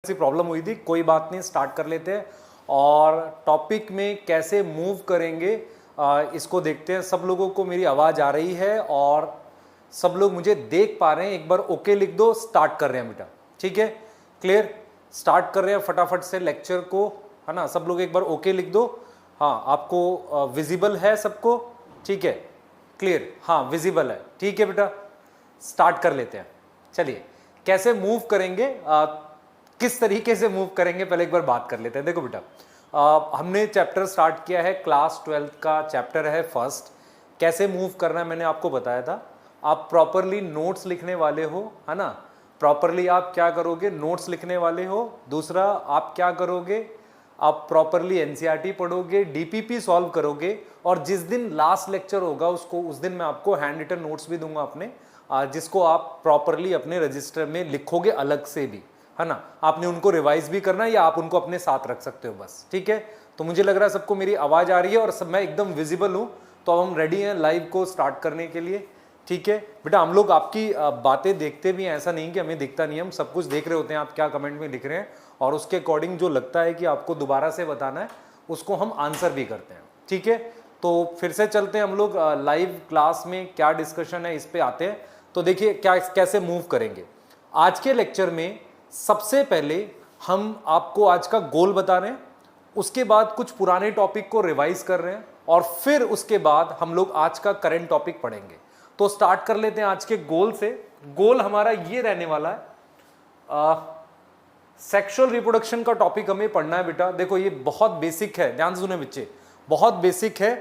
सी problem हुई थी, कोई बात नहीं, स्टार्ट कर लेते हैं और टॉपिक में कैसे मूव करेंगे इसको देखते हैं। सब लोगों को मेरी आवाज़ आ रही है और सब लोग मुझे देख पा रहे हैं? एक बार ओके लिख दो। स्टार्ट कर रहे हैं बेटा, ठीक है, क्लियर। स्टार्ट कर रहे हैं फटाफट से लेक्चर को, है ना। सब लोग एक बार ओके लिख दो। हाँ, आपको विजिबल है सबको? ठीक है, क्लियर, हाँ विजिबल है, ठीक है बेटा। स्टार्ट कर लेते हैं। चलिए, कैसे मूव करेंगे, किस तरीके से मूव करेंगे, पहले एक बार बात कर लेते हैं। देखो बेटा, हमने चैप्टर स्टार्ट किया है, क्लास 12 का चैप्टर है फर्स्ट। कैसे मूव करना है मैंने आपको बताया था। आप प्रॉपरली नोट्स लिखने वाले हो, है ना। प्रॉपरली आप क्या करोगे, नोट्स लिखने वाले हो। दूसरा आप क्या करोगे, आप प्रॉपरली एनसीईआरटी पढ़ोगे, डीपीपी सॉल्व करोगे, और जिस दिन लास्ट लेक्चर होगा उस दिन मैं आपको हैंड रिटन नोट्स भी दूंगा अपने, जिसको आप प्रॉपरली अपने रजिस्टर में लिखोगे अलग से भी, है ना। आपने उनको रिवाइज भी करना है या आप उनको अपने साथ रख सकते हो बस, ठीक है। तो मुझे लग रहा है सबको मेरी आवाज़ आ रही है और सब मैं एकदम विजिबल हूँ। तो अब हम रेडी हैं लाइव को स्टार्ट करने के लिए, ठीक है बेटा। हम लोग आपकी बातें देखते भी हैं, ऐसा नहीं कि हमें दिखता नहीं है, हम सब कुछ देख रहे होते हैं आप क्या कमेंट में लिख रहे हैं, और उसके अकॉर्डिंग जो लगता है कि आपको दोबारा से बताना है उसको हम आंसर भी करते हैं, ठीक है। तो फिर से चलते हैं हम लोग लाइव क्लास में, क्या डिस्कशन है इस पे आते हैं। तो देखिए क्या कैसे मूव करेंगे आज के लेक्चर में। सबसे पहले हम आपको आज का गोल बता रहे हैं, उसके बाद कुछ पुराने टॉपिक को रिवाइज कर रहे हैं, और फिर उसके बाद हम लोग आज का करंट टॉपिक पढ़ेंगे। तो स्टार्ट कर लेते हैं आज के गोल से। गोल हमारा ये रहने वाला है, सेक्सुअल रिप्रोडक्शन का टॉपिक हमें पढ़ना है बेटा। देखो ये बहुत बेसिक है, ध्यान से सुने बच्चे, बहुत बेसिक है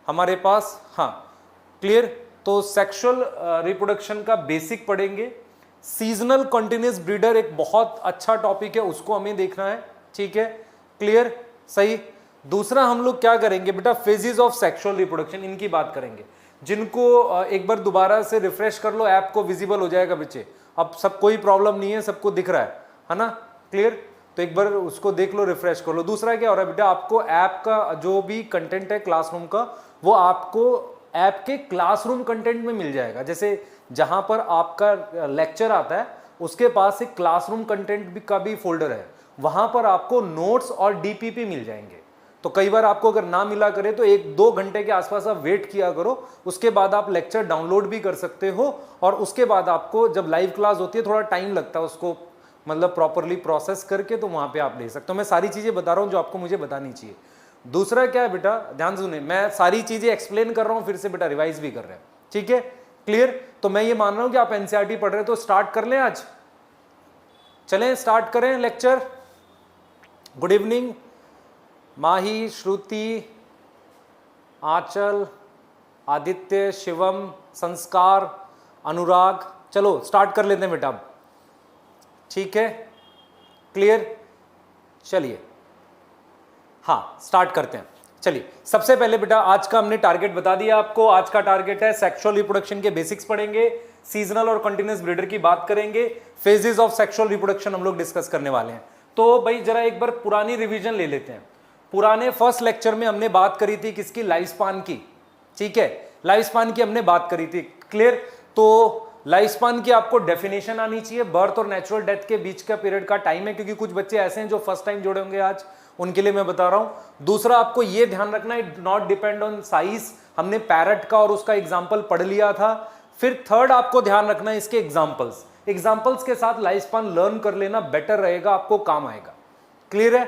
हमारे पास, हाँ क्लियर। तो सेक्सुअल रिप्रोडक्शन का बेसिक पढ़ेंगे। सीजनल कंटिन्यूअस ब्रीडर एक बहुत अच्छा टॉपिक है, उसको हमें देखना है, ठीक है, क्लियर, सही। दूसरा हम लोग क्या करेंगे बेटा, फेजेस ऑफ सेक्सुअल रिप्रोडक्शन, इनकी बात करेंगे। जिनको एक बार दोबारा से रिफ्रेश कर लो, ऐप को विजिबल हो जाएगा बच्चे, अब सब कोई प्रॉब्लम नहीं है, सबको दिख रहा है ना, क्लियर। तो एक बार उसको देख लो, रिफ्रेश कर लो। दूसरा क्या हो रहा है बेटा, आपको ऐप का जो भी कंटेंट है क्लासरूम का, वो आपको ऐप के क्लासरूम कंटेंट में मिल जाएगा। जैसे जहां पर आपका लेक्चर आता है उसके पास एक क्लासरूम कंटेंट का भी फोल्डर है, वहां पर आपको नोट्स और डीपीपी मिल जाएंगे। तो कई बार आपको अगर ना मिला करे तो 1-2 घंटे के आसपास आप वेट किया करो, उसके बाद आप लेक्चर डाउनलोड भी कर सकते हो, और उसके बाद आपको जब लाइव क्लास होती है थोड़ा टाइम लगता है उसको मतलब प्रॉपरली प्रोसेस करके, तो वहां पे आप ले सकते हो। मैं सारी चीजें बता रहा हूं जो आपको मुझे बतानी चाहिए। दूसरा क्या है बेटा, ध्यान सुने, मैं सारी चीजें एक्सप्लेन कर रहा हूं, फिर से बेटा रिवाइज भी कर रहे हैं, ठीक है, क्लियर। तो मैं ये मान रहा हूं कि आप एनसीईआरटी पढ़ रहे हैं, तो स्टार्ट कर लें आज, चलें स्टार्ट करें लेक्चर। गुड इवनिंग माही, श्रुति, आंचल, आदित्य, शिवम, संस्कार, अनुराग, चलो स्टार्ट कर लेते हैं बेटा, ठीक है, क्लियर। चलिए हाँ स्टार्ट करते हैं। चलिए सबसे पहले बेटा आज का हमने टारगेट बता दिया आपको। आज का टारगेट है सेक्सुअल रिप्रोडक्शन के बेसिक्स पढ़ेंगे, सीजनल और कंटिन्यूअस ब्रीडर की बात करेंगे, फेजेस ऑफ सेक्सुअल रिप्रोडक्शन हम लोग डिस्कस करने वाले हैं। तो भाई जरा एक बार पुरानी रिवीजन ले लेते हैं। पुराने फर्स्ट लेक्चर में हमने बात करी थी किसकी, लाइफ स्पान की, ठीक है, लाइफ स्पान की हमने बात करी थी, क्लियर। तो लाइफ स्पान की आपको डेफिनेशन आनी चाहिए, बर्थ और नेचुरल डेथ के बीच का पीरियड का टाइम है, क्योंकि कुछ बच्चे ऐसे हैं जो फर्स्ट टाइम जुड़े होंगे आज, उनके लिए मैं बता रहा हूं। दूसरा आपको यह ध्यान रखना है, नॉट डिपेंड ऑन साइज, हमने पैरट का और उसका एग्जाम्पल पढ़ लिया था। फिर थर्ड आपको ध्यान रखना है इसके एग्जाम्पल्स के साथ लाइफ स्पान लर्न कर लेना बेटर रहेगा, आपको काम आएगा, क्लियर है,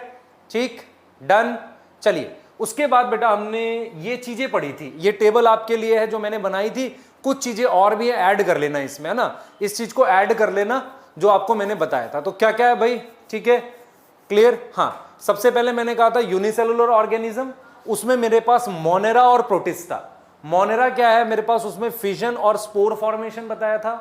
ठीक, डन। चलिए उसके बाद बेटा हमने ये चीजें पढ़ी थी, ये टेबल आपके लिए है जो मैंने बनाई थी, कुछ चीजें और भी ऐड कर लेना इसमें, है ना, इस चीज को ऐड कर लेना जो आपको मैंने बताया था। तो क्या क्या है भाई, ठीक है, क्लियर। हाँ सबसे पहले मैंने कहा था यूनिसेलुलर ऑर्गेनिज्म, उसमें मेरे पास मोनेरा और प्रोटिस्टा। मोनेरा क्या है मेरे पास, उसमें फिजन और स्पोर फॉर्मेशन बताया था,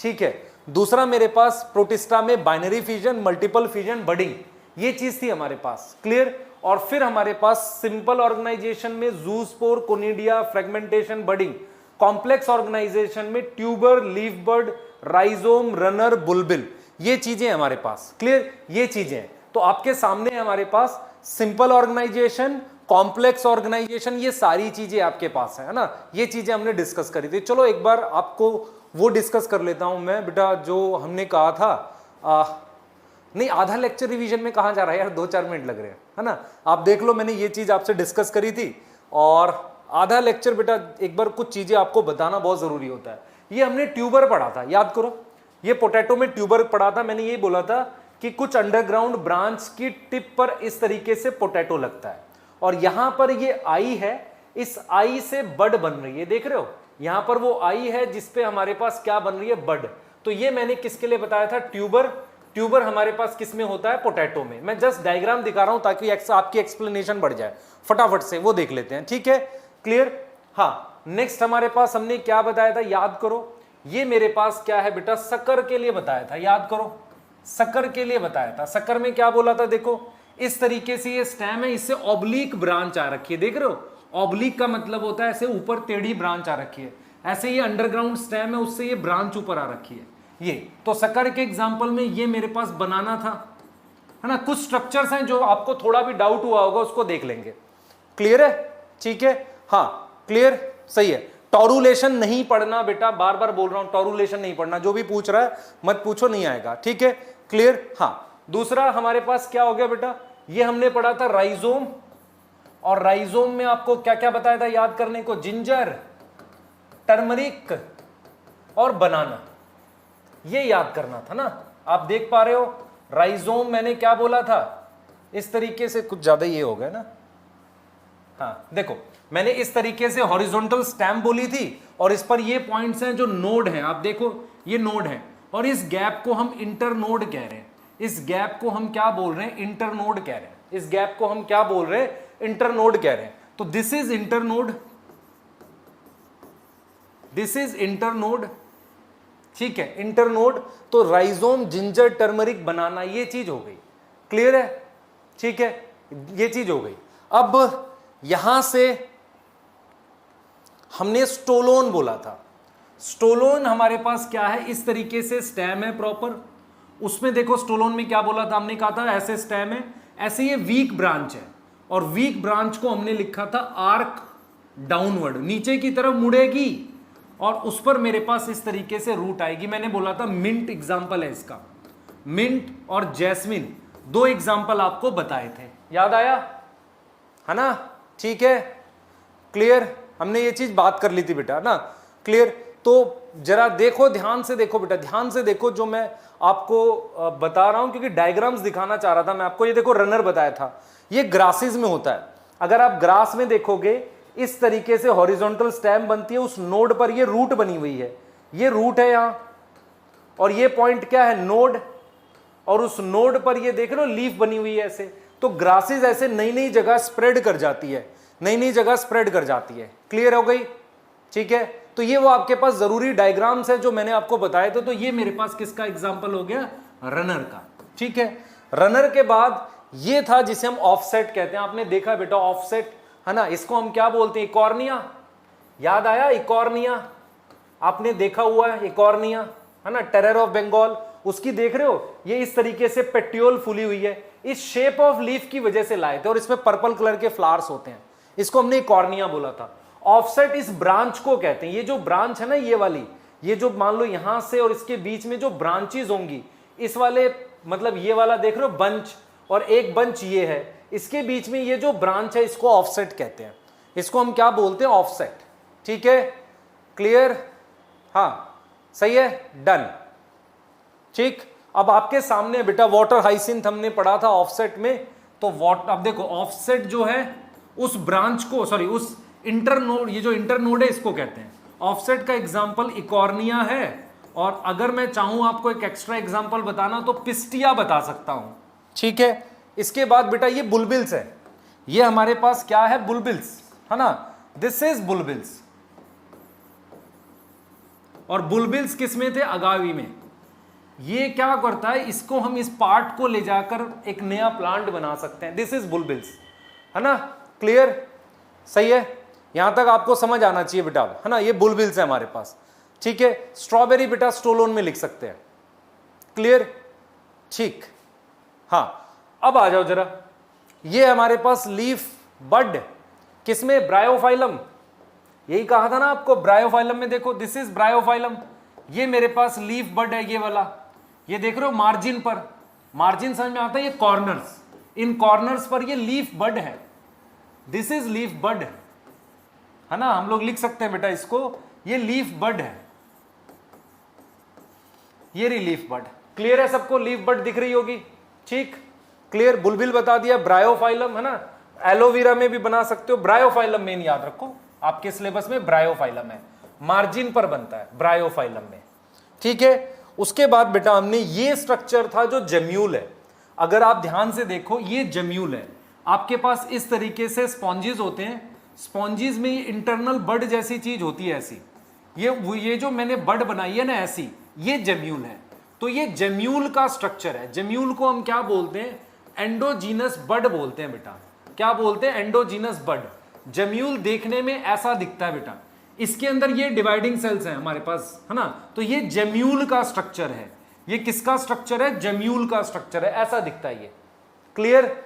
ठीक है। दूसरा मेरे पास प्रोटिस्टा में binary fission, multiple fission, budding, ये चीज थी हमारे पास, क्लियर। और फिर हमारे पास सिंपल ऑर्गेनाइजेशन में zoospore, conidia, fragmentation, budding. Complex organisation में tuber, leaf bud, rhizome, runner, bulbil, ये चीजें हमारे पास, क्लियर, ये चीजें। तो आपके सामने हमारे पास सिंपल ऑर्गेनाइजेशन, कॉम्प्लेक्स ऑर्गेनाइजेशन, ये सारी चीजें आपके पास है ना, ये चीजें हमने डिस्कस करी थी। चलो एक बार आपको वो डिस्कस कर लेता हूं मैं बेटा, जो हमने कहा था नहीं, आधा लेक्चर रिवीजन में कहाँ जा रहा है यार, 2-4 मिनट लग रहे हैं, है ना। आप देख लो, मैंने ये चीज आपसे डिस्कस करी थी, और आधा लेक्चर बेटा एक बार कुछ चीजें आपको बताना बहुत जरूरी होता है। ये हमने ट्यूबर पढ़ा था, याद करो, ये पोटैटो में ट्यूबर पढ़ा था। मैंने ये बोला था कि कुछ अंडरग्राउंड ब्रांच की टिप पर इस तरीके से पोटैटो लगता है, और यहां पर ये आई है, इस आई से बड बन रही है, देख रहे हो, यहां पर वो आई है जिसपे हमारे पास क्या बन रही है, बड। तो ये मैंने किसके लिए बताया था, ट्यूबर। ट्यूबर हमारे पास किस में होता है, पोटैटो में। मैं जस्ट डायग्राम दिखा रहा हूं ताकि आपकी एक्सप्लेनेशन बढ़ जाए। फटाफट से वो देख लेते हैं, ठीक है, क्लियर। हाँ, नेक्स्ट हमारे पास हमने क्या बताया था, याद करो, ये मेरे पास क्या है बेटा, शक्कर के लिए बताया था, याद करो, शक्कर के लिए बताया था। शक्कर में क्या बोला था, देखो इस तरीके से ये स्टेम है, इससे ऑब्लिक ब्रांच आ रखी है, देख रहे हो, ऑब्लिक का मतलब होता है ऐसे ऊपर टेढ़ी ब्रांच आ रखी है, ऐसे ये अंडरग्राउंड स्टेम है, उससे ये ब्रांच ऊपर आ रखी है ये। तो शक्कर के एग्जांपल में ये मेरे पास बनाना था, है ना। कुछ स्ट्रक्चर्स हैं जो आपको थोड़ा भी डाउट हुआ होगा, उसको देख लेंगे, क्लियर है, ठीक है, हाँ क्लियर, सही है। टॉरुलेशन नहीं पढ़ना बेटा, बार बार बोल रहा हूं, टॉरुलेशन नहीं पढ़ना, जो भी पूछ रहा है मत पूछो, नहीं आएगा, ठीक है, क्लियर। हाँ, दूसरा हमारे पास क्या हो गया बेटा, ये हमने पढ़ा था राइजोम, और राइजोम में आपको क्या क्या बताया था याद करने को, जिंजर, टर्मरिक और बनाना, ये याद करना था ना। आप देख पा रहे हो, राइजोम मैंने क्या बोला था, इस तरीके से, कुछ ज्यादा ये हो गया ना, हाँ देखो, मैंने इस तरीके से हॉरिजॉन्टल स्टेम बोली थी, और इस पर ये पॉइंट्स हैं जो नोड हैं, आप देखो ये नोड है, और इस गैप को हम इंटरनोड कह रहे हैं, इस गैप को हम क्या बोल रहे हैं, इंटरनोड कह रहे हैं, इस गैप को हम क्या बोल रहे हैं, इंटरनोड कह रहे हैं। तो this is internode, this is internode, ठीक है, इंटरनोड। तो राइजोम, जिंजर, टर्मरिक, बनाना, ये चीज हो गई, क्लियर है, ठीक है, ये चीज हो गई। अब यहां से हमने स्टोलोन बोला था, स्टोलोन हमारे पास क्या है, इस तरीके से स्टेम है प्रॉपर, उसमें देखो स्टोलोन में क्या बोला था, हमने कहा था ऐसे स्टेम है, ऐसे ये वीक ब्रांच है, और वीक ब्रांच को हमने लिखा था आर्क डाउनवर्ड, नीचे की तरफ मुड़ेगी, और उस पर मेरे पास इस तरीके से रूट आएगी। मैंने बोला था मिंट एग्जाम्पल है इसका, मिंट और जैस्मिन, 2 एग्जाम्पल आपको बताए थे, याद आया है ना, ठीक है, क्लियर। हमने ये चीज बात कर ली थी बेटा ना, क्लियर। तो जरा देखो, ध्यान से देखो बेटा, ध्यान से देखो जो मैं आपको बता रहा हूं, क्योंकि डायग्राम्स दिखाना चाह रहा था मैं आपको। ये देखो रनर बताया था, ये ग्रासेस में होता है। अगर आप ग्रास में देखोगे, इस तरीके से हॉरिजॉन्टल स्टेम बनती है, उस नोड पर ये रूट बनी हुई है, ये रूट है यहां, और ये पॉइंट क्या है, नोड, और उस नोड पर ये देख लो लीफ बनी हुई है ऐसे। तो ग्रासेस ऐसे नई नई जगह स्प्रेड कर जाती है, नई नई जगह स्प्रेड कर जाती है, क्लियर हो गई, ठीक है। तो ये वो आपके पास जरूरी डायग्राम्स है जो मैंने आपको बताए थे। तो ये मेरे पास किसका एग्जांपल हो गया, रनर का, ठीक है। रनर के बाद ये था जिसे हम ऑफसेट कहते हैं, आपने देखा बेटा ऑफसेट, है ना, इसको हम क्या बोलते हैं, इकॉर्निया, याद आया, इकॉर्निया आपने देखा हुआ है, इकॉर्निया, है ना, टेरर ऑफ बंगाल, उसकी देख रहे हो, ये इस तरीके से पेट्रियोल फूली हुई है, इस शेप ऑफ लीफ की वजह से लाए थे, और इसमें पर्पल कलर के फ्लावर्स होते हैं, इसको हमने कॉर्निया बोला था। ऑफसेट इस ब्रांच को कहते हैं, ये जो ब्रांच है ना, ये वाली, ये जो मान लो यहां से और इसके बीच में जो ब्रांचेस होंगी, इस वाले मतलब ये वाला देख रहे हो बंच, और एक बंच ये है, इसके बीच में ये जो ब्रांच है इसको ऑफसेट कहते हैं, इसको हम क्या बोलते हैं, ऑफसेट, ठीक है, क्लियर, हाँ सही है, डन, ठीक। अब आपके सामने बेटा वाटर हाइसिंथ हमने पढ़ा था ऑफसेट में, तो अब देखो ऑफसेट जो है उस ब्रांच को, सॉरी उस इंटरनोड, ये जो इंटरनोड है इसको कहते हैं। ऑफसेट का एग्जांपल इकॉर्निया है, और अगर मैं चाहूं आपको एक एक्स्ट्रा एग्जांपल बताना तो पिस्टिया बता सकता हूं, ठीक है। इसके बाद बेटा ये बुलबिल्स है, ये हमारे पास क्या है, बुलबिल्स, है ना, दिस इज बुलबिल्स, और बुलबिल्स किसमें थे, अगावी में। ये क्या करता है, इसको हम इस पार्ट को ले जाकर एक नया प्लांट बना सकते हैं, दिस इज बुलबिल्स, है ना, क्लियर, सही है, यहां तक आपको समझ आना चाहिए बेटा, है ना। ये बुलबिल्स है हमारे पास, ठीक है। स्ट्रॉबेरी बेटा स्टोलोन में लिख सकते हैं, क्लियर, ठीक, हाँ। अब आ जाओ जरा, ये हमारे पास लीफ बड किसमें, ब्रायोफाइलम, यही कहा था ना आपको, ब्रायोफाइलम में देखो, दिस इज ब्रायोफाइलम, ये मेरे पास लीफ बड है, ये वाला, ये देख रहे हो मार्जिन पर, मार्जिन समझ में आता है, ये कॉर्नर्स, इन कॉर्नर्स पर ये लीफ बड है, दिस इज लीफ बड है ना, हम लोग लिख सकते हैं बेटा इसको, ये लीफ बड है, ये रही लीफ बड। क्लियर है सबको, लीफ बड दिख रही होगी, ठीक, क्लियर। बुलबिल बता दिया, ब्रायोफाइलम है ना, एलोवेरा में भी बना सकते हो, ब्रायोफाइलम मेन याद रखो, आपके सिलेबस में ब्रायोफाइलम है, मार्जिन पर बनता है ब्रायोफाइलम में, ठीक है। उसके बाद बेटा हमने ये स्ट्रक्चर था जो जेम्यूल है, अगर आप ध्यान से देखो ये जेम्यूल है, आपके पास इस तरीके से स्पॉन्जेस होते हैं, स्पॉन्जेस में ये इंटरनल बड जैसी चीज होती है ऐसी, ये जो मैंने बड बनाई है ना ऐसी, ये जेम्यूल है। तो ये जेम्यूल का स्ट्रक्चर है, जेम्यूल को हम क्या बोलते हैं, एंडोजीनस बड बोलते हैं बेटा, क्या बोलते हैं, एंडोजीनस बड। जेम्यूल देखने में ऐसा दिखता है बेटा, इसके अंदर ये डिवाइडिंग सेल्स हैं हमारे पास है ना, तो ये जेम्यूल का स्ट्रक्चर है, ये किसका स्ट्रक्चर है, जेम्यूल का स्ट्रक्चर है, ऐसा दिखता है ये, क्लियर,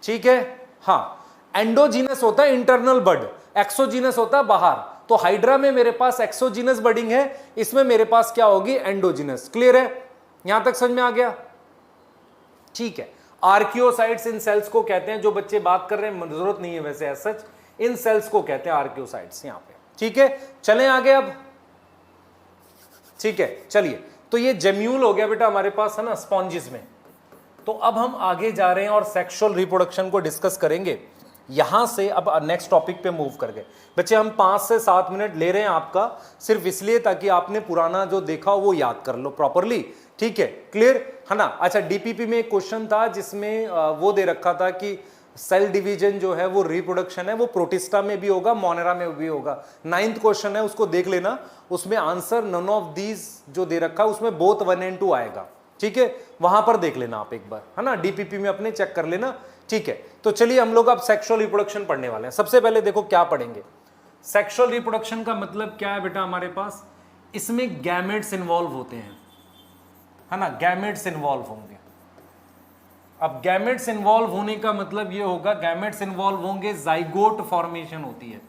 ठीक है। हाँ, एंडोजीनस होता है इंटरनल बड, एक्सोजीनस होता है बाहर, तो हाइड्रा में मेरे पास एक्सोजीनस बडिंग है, इसमें मेरे पास क्या होगी, एंडोजीनस। क्लियर है, यहां तक समझ में आ गया, ठीक है। आर्कियोसाइट्स इन सेल्स को कहते हैं, जो बच्चे बात कर रहे हैं जरूरत नहीं है वैसे एज सच, इन सेल्स को कहते हैं आर्कियोसाइट्स यहां पे, ठीक है। चलें आगे अब, ठीक है, चलिए। तो ये जेम्यूल हो गया बेटा हमारे पास है ना स्पॉन्जेस में। तो अब हम आगे जा रहे हैं और सेक्सुअल रिप्रोडक्शन को डिस्कस करेंगे, यहां से अब नेक्स्ट टॉपिक पे मूव कर गए बच्चे। हम 5 से 7 मिनट ले रहे हैं आपका, सिर्फ इसलिए ताकि आपने पुराना जो देखा वो याद कर लो प्रॉपरली, ठीक है, क्लियर है ना। अच्छा, डीपीपी में एक क्वेश्चन था जिसमें वो दे रखा था कि सेल डिवीजन जो है वो रिप्रोडक्शन है, वो प्रोटिस्टा में भी होगा, मोनेरा में भी होगा। 9th क्वेश्चन है, उसको देख लेना, उसमें आंसर नन ऑफ दीज जो दे रखा है उसमें बोथ 1 and 2 आएगा, ठीक है, वहां पर देख लेना आप एक बार है ना, डीपीपी में अपने चेक कर लेना, ठीक है। तो चलिए हम लोग अब सेक्सुअल रिप्रोडक्शन पढ़ने वाले हैं। सबसे पहले देखो क्या पढ़ेंगे, सेक्सुअल रिप्रोडक्शन का मतलब क्या है बेटा हमारे पास, इसमें गैमेट्स इन्वॉल्व होते हैं है ना, गैमेट्स इन्वॉल्व होंगे। अब गैमेट्स इन्वॉल्व होने का मतलब ये होगा, गैमेट्स इन्वॉल्व होंगे, जाइगोट फॉर्मेशन होती है,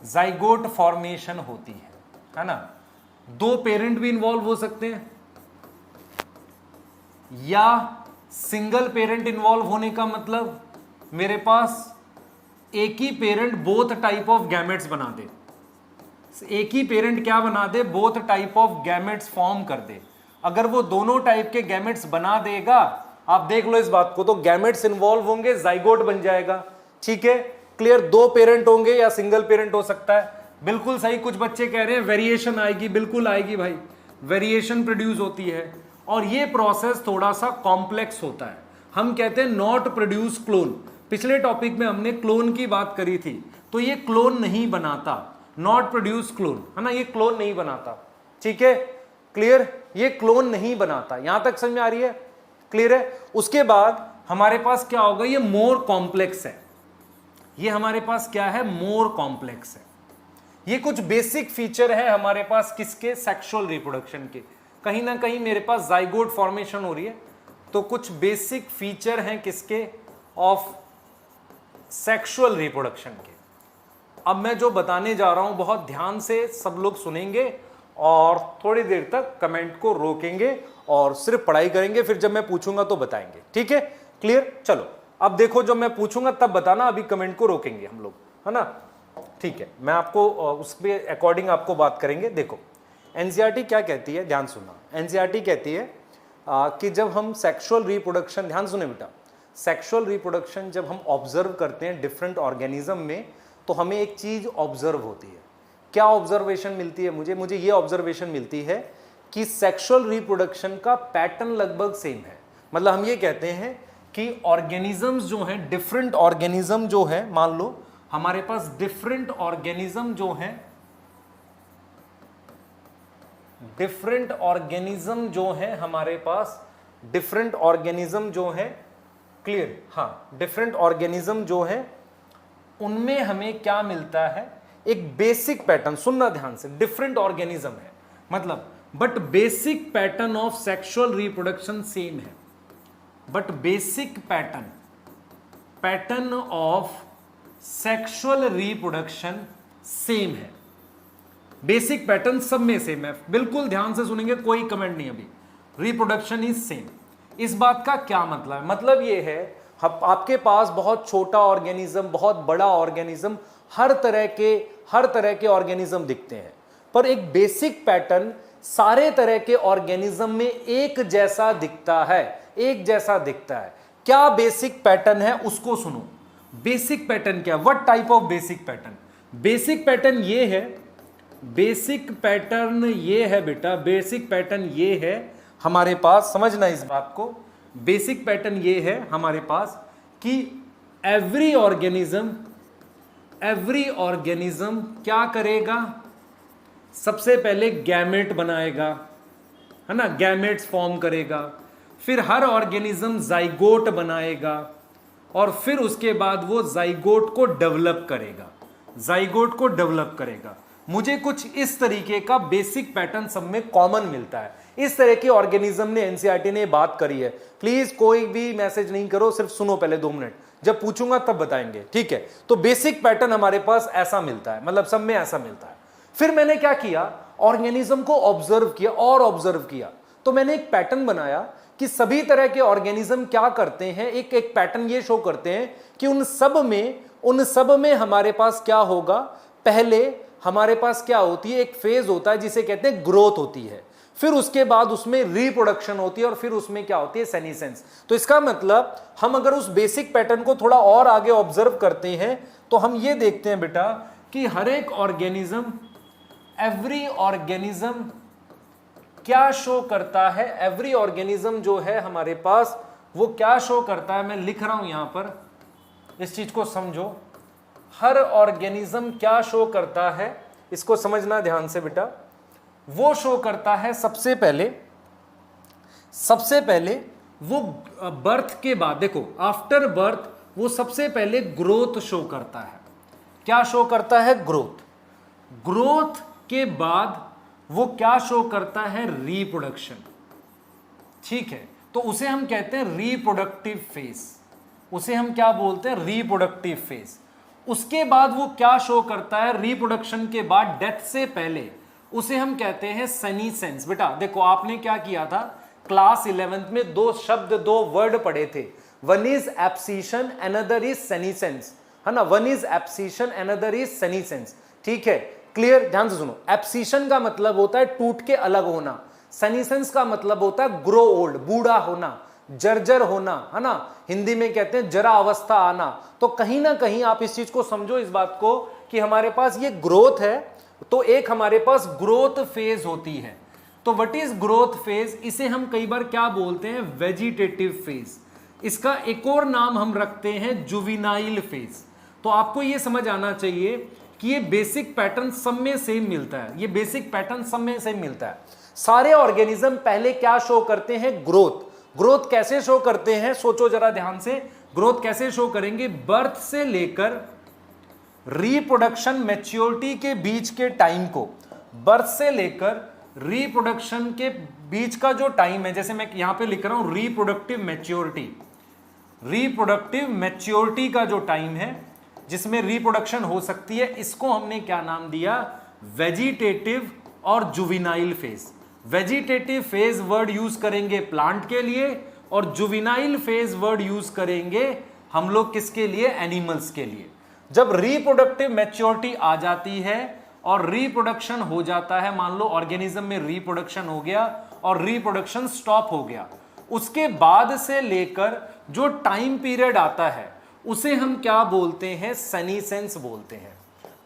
जाइगोट फॉर्मेशन होती है ना। 2 पेरेंट भी इन्वॉल्व हो सकते हैं, या सिंगल पेरेंट इन्वॉल्व होने का मतलब मेरे पास एक ही parent both type of gametes बना दे, एक ही पेरेंट क्या बना दे, both type of gametes form कर दे। अगर वो दोनों टाइप के गैमेट्स बना देगा, आप देख लो इस बात को, तो गैमेट्स इन्वॉल्व होंगे, जाइगोट बन जाएगा, ठीक है, क्लियर। 2 पेरेंट होंगे या सिंगल पेरेंट हो सकता है, बिल्कुल सही। कुछ बच्चे कह रहे हैं वेरिएशन आएगी, बिल्कुल आएगी भाई, वेरिएशन प्रोड्यूस होती है, और ये प्रोसेस थोड़ा सा कॉम्प्लेक्स होता है, हम कहते हैं नॉट प्रोड्यूस क्लोन। पिछले टॉपिक में हमने क्लोन की बात करी थी, तो ये क्लोन नहीं बनाता, नॉट प्रोड्यूस क्लोन है ना, ये क्लोन नहीं बनाता, ठीक है, क्लियर, ये क्लोन नहीं बनाता। यहां तक समझ में आ रही है, क्लियर है। उसके बाद हमारे पास क्या होगा, ये मोर कॉम्प्लेक्स है, ये हमारे पास क्या है, मोर कॉम्प्लेक्स है। ये कुछ बेसिक फीचर है हमारे पास किसके, सेक्सुअल रिप्रोडक्शन के। कहीं ना कहीं मेरे पास जाइगोट फॉर्मेशन हो रही है, तो कुछ बेसिक फीचर हैं किसके, ऑफ सेक्सुअल रिप्रोडक्शन के। अब मैं जो बताने जा रहा हूं बहुत ध्यान से सब लोग सुनेंगे और थोड़ी देर तक कमेंट को रोकेंगे और सिर्फ पढ़ाई करेंगे, फिर जब मैं पूछूंगा तो बताएंगे, ठीक है, क्लियर। चलो अब देखो, जब मैं पूछूंगा तब बताना, अभी कमेंट को रोकेंगे हम लोग है ना, ठीक है। मैं आपको उसके अकॉर्डिंग आपको बात करेंगे। देखो एनसीईआरटी क्या कहती है, ध्यान सुनना। एनसीईआरटी कहती है कि जब हम सेक्सुअल रिप्रोडक्शन, ध्यान सुने बेटा, सेक्सुअल रिप्रोडक्शन जब हम ऑब्जर्व करते हैं डिफरेंट ऑर्गेनिज्म में, तो हमें एक चीज ऑब्जर्व होती है। क्या ऑब्जर्वेशन मिलती है मुझे ये ऑब्जर्वेशन मिलती है कि सेक्सुअल रिप्रोडक्शन का पैटर्न लगभग सेम है। मतलब हम ये कहते हैं कि ऑर्गेनिजम्स जो हैं, डिफरेंट ऑर्गेनिज्म जो है, मान लो हमारे पास डिफरेंट ऑर्गेनिज्म जो हैं, डिफरेंट ऑर्गेनिज्म जो है हमारे पास, डिफरेंट ऑर्गेनिज्म जो है, क्लियर, हाँ, डिफरेंट ऑर्गेनिज्म जो है उनमें हमें क्या मिलता है, एक बेसिक पैटर्न। सुनना ध्यान से, डिफरेंट ऑर्गेनिज्म है मतलब, but basic pattern of sexual reproduction same है, but basic pattern of sexual reproduction same है। बेसिक पैटर्न सब में सेम है, बिल्कुल ध्यान से सुनेंगे, कोई कमेंट नहीं अभी। रिप्रोडक्शन इज सेम, इस बात का क्या मतलब है? मतलब ये है आपके पास बहुत छोटा ऑर्गेनिज्म, बहुत बड़ा ऑर्गेनिज्म, हर तरह के ऑर्गेनिज्म दिखते हैं, पर एक बेसिक पैटर्न सारे तरह के ऑर्गेनिज्म में एक जैसा दिखता है, एक जैसा दिखता है। क्या बेसिक पैटर्न है उसको सुनो। बेसिक पैटर्न क्या? What type of basic pattern? Basic pattern ये है, बेसिक पैटर्न ये है बेटा, बेसिक पैटर्न ये है हमारे पास, समझना इस बात को। बेसिक पैटर्न ये है हमारे पास कि एवरी ऑर्गेनिज्म क्या करेगा? सबसे पहले गैमेट बनाएगा, है ना, गैमेट्स फॉर्म करेगा, फिर हर ऑर्गेनिज्म जाइगोट बनाएगा, और फिर उसके बाद वो जाइगोट को डेवलप करेगा, जाइगोट को डेवलप करेगा। मुझे कुछ इस तरीके का बेसिक पैटर्न सब में कॉमन मिलता है। इस तरह के ऑर्गेनिज्म ने एनसीईआरटी ने बात करी है। प्लीज कोई भी मैसेज नहीं करो, सिर्फ सुनो पहले 2 मिनट, जब पूछूंगा तब बताएंगे, ठीक है? तो बेसिक पैटर्न हमारे पास ऐसा मिलता है, मतलब सब में ऐसा मिलता है। फिर मैंने क्या किया? ऑर्गेनिज्म को ऑब्जर्व किया और ऑब्जर्व किया, तो मैंने एक पैटर्न बनाया कि सभी तरह के ऑर्गेनिज्म क्या करते हैं। एक एक पैटर्न ये शो करते हैं कि उन सब में हमारे पास क्या होगा। पहले हमारे पास क्या होती है? एक फेज होता है जिसे कहते हैं ग्रोथ होती है, फिर उसके बाद उसमें रिप्रोडक्शन होती है, और फिर उसमें क्या होती है? सेनीसेंस। तो इसका मतलब हम अगर उस बेसिक पैटर्न को थोड़ा और आगे ऑब्जर्व करते हैं तो हम ये देखते हैं बेटा कि हर एक ऑर्गेनिज्म, एवरी ऑर्गेनिज्म क्या शो करता है? एवरी ऑर्गेनिज्म जो है हमारे पास वो क्या शो करता है? मैं लिख रहा हूं यहां पर, इस चीज को समझो। हर ऑर्गेनिज्म क्या शो करता है, इसको समझना ध्यान से बेटा। वो शो करता है सबसे पहले वो बर्थ के बाद, देखो आफ्टर बर्थ वो सबसे पहले ग्रोथ शो करता है। क्या शो करता है? ग्रोथ। ग्रोथ के बाद वो क्या शो करता है? रिप्रोडक्शन, ठीक है? तो उसे हम कहते हैं रिप्रोडक्टिव फेज, उसे हम क्या बोलते हैं? Reproductive phase. उसके बाद वो क्या शो करता है? रिप्रोडक्शन के बाद डेथ से पहले, उसे हम कहते हैं सेनीसेंस। बेटा देखो, आपने क्या किया था क्लास 11th में? 2 शब्द, 2 वर्ड पढ़े थे, one is abscission, another is senescence, है ना? One is abscission, another is senescence, ठीक है? क्लियर? ध्यान से सुनो। एब्सिशन का मतलब होता है टूट के अलग होना, सेनीसेंस का मतलब होता है ग्रो ओल्ड, बूढ़ा होना, जर्जर होना, है ना? हिंदी में कहते हैं जरा अवस्था आना। तो कहीं ना कहीं आप इस चीज को समझो, इस बात को, कि हमारे पास ये ग्रोथ है, तो एक हमारे पास ग्रोथ फेज होती है। तो व्हाट इज ग्रोथ फेज? इसे हम कई बार क्या बोलते हैं? Vegetative phase. इसका एक और नाम हम रखते हैं जुविनाइल फेज। तो आपको ये समझ आना चाहिए कि ये बेसिक पैटर्न सब में सेम मिलता है, ये बेसिक पैटर्न सब में सेम मिलता है। सारे ऑर्गेनिज्म पहले क्या शो करते हैं? ग्रोथ। ग्रोथ कैसे शो करते हैं? सोचो जरा ध्यान से, ग्रोथ कैसे शो करेंगे? बर्थ से लेकर रिप्रोडक्शन मैच्योरिटी के बीच के टाइम को, बर्थ से लेकर रिप्रोडक्शन के बीच का जो टाइम है, जैसे मैं यहां पे लिख रहा हूं रिप्रोडक्टिव मैच्योरिटी, रिप्रोडक्टिव मैच्योरिटी का जो टाइम है जिसमें रिप्रोडक्शन हो सकती है, इसको हमने क्या नाम दिया? वेजिटेटिव और juvenile phase. Vegetative phase word use करेंगे प्लांट के लिए, और जुविनाइल फेज वर्ड यूज करेंगे हम लोग किसके लिए? एनिमल्स के लिए। जब रिप्रोडक्टिव मैच्योरिटी आ जाती है और रिप्रोडक्शन हो जाता है, मान लो ऑर्गेनिज्म में रिप्रोडक्शन हो गया और रिप्रोडक्शन स्टॉप हो गया, उसके बाद से लेकर जो टाइम पीरियड आता है उसे हम क्या बोलते हैं? सेनीसेंस बोलते हैं।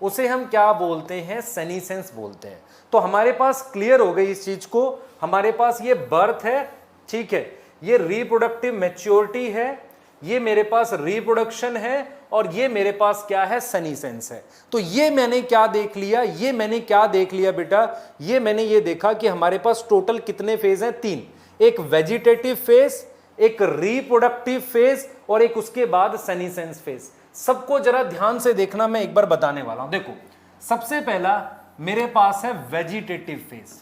उसे हम क्या बोलते हैं? सेनीसेंस बोलते हैं। तो हमारे पास क्लियर हो गई इस चीज को, हमारे पास ये बर्थ है, ठीक है, ये रिप्रोडक्टिव मैच्योरिटी है, ये मेरे पास रिप्रोडक्शन है, और ये मेरे पास क्या है? सेनीसेंस है। तो ये मैंने क्या देख लिया? ये मैंने क्या देख लिया बेटा? ये मैंने ये देखा कि हमारे पास टोटल कितने फेज हैं? 3। एक वेजिटेटिव फेज, एक रिप्रोडक्टिव फेज, और एक उसके बाद सेनीसेंस फेज। सबको जरा ध्यान से देखना, मैं एक बार बताने वाला हूं। देखो, सबसे पहला मेरे पास है वेजिटेटिव फेज।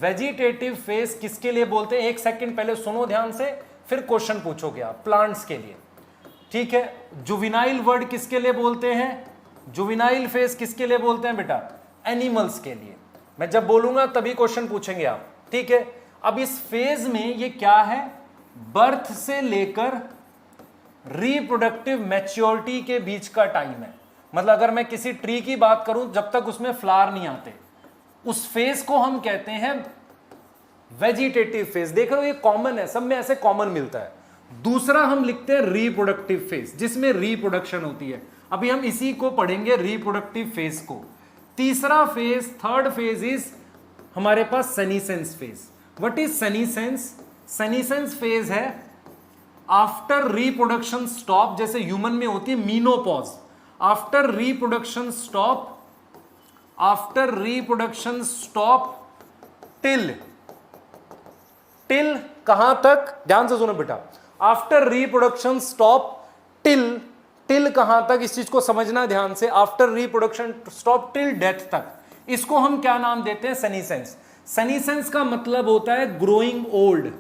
वेजिटेटिव फेज किसके लिए बोलते हैं? एक सेकंड पहले सुनो ध्यान से, फिर क्वेश्चन पूछोगे आप। प्लांट्स के लिए, ठीक है। जुविनाइल वर्ड किसके लिए बोलते हैं? जुविनाइल फेज किसके लिए बोलते हैं बेटा? एनिमल्स के लिए। मैं जब बोलूंगा तभी क्वेश्चन पूछेंगे आप, ठीक है। अब इस फेज में ये क्या है? बर्थ से लेकर रिप्रोडक्टिव मैच्योरिटी के बीच का टाइम है। मतलब अगर मैं किसी ट्री की बात करूं, जब तक उसमें फ्लावर नहीं आते, उस फेज को हम कहते हैं वेजिटेटिव फेज। देख रहे हो, ये कॉमन है, सब में ऐसे कॉमन मिलता है। दूसरा हम लिखते हैं रिप्रोडक्टिव फेज, जिसमें रिप्रोडक्शन होती है। अभी हम इसी को पढ़ेंगे, रिप्रोडक्टिव फेज को। तीसरा फेज, थर्ड फेज इज हमारे पास senescence phase. What is senescence? Senescence phase है आफ्टर रिप्रोडक्शन स्टॉप, जैसे ह्यूमन में होती है menopause. After reproduction stop, after reproduction stop till कहां तक? ध्यान से सुनो बेटा, आफ्टर रिप्रोडक्शन स्टॉप टिल कहां तक? इस चीज को समझना ध्यान से। After reproduction stop till death तक, इसको हम क्या नाम देते हैं? सेनीसेंस। सेनीसेंस का मतलब होता है ग्रोइंग ओल्ड।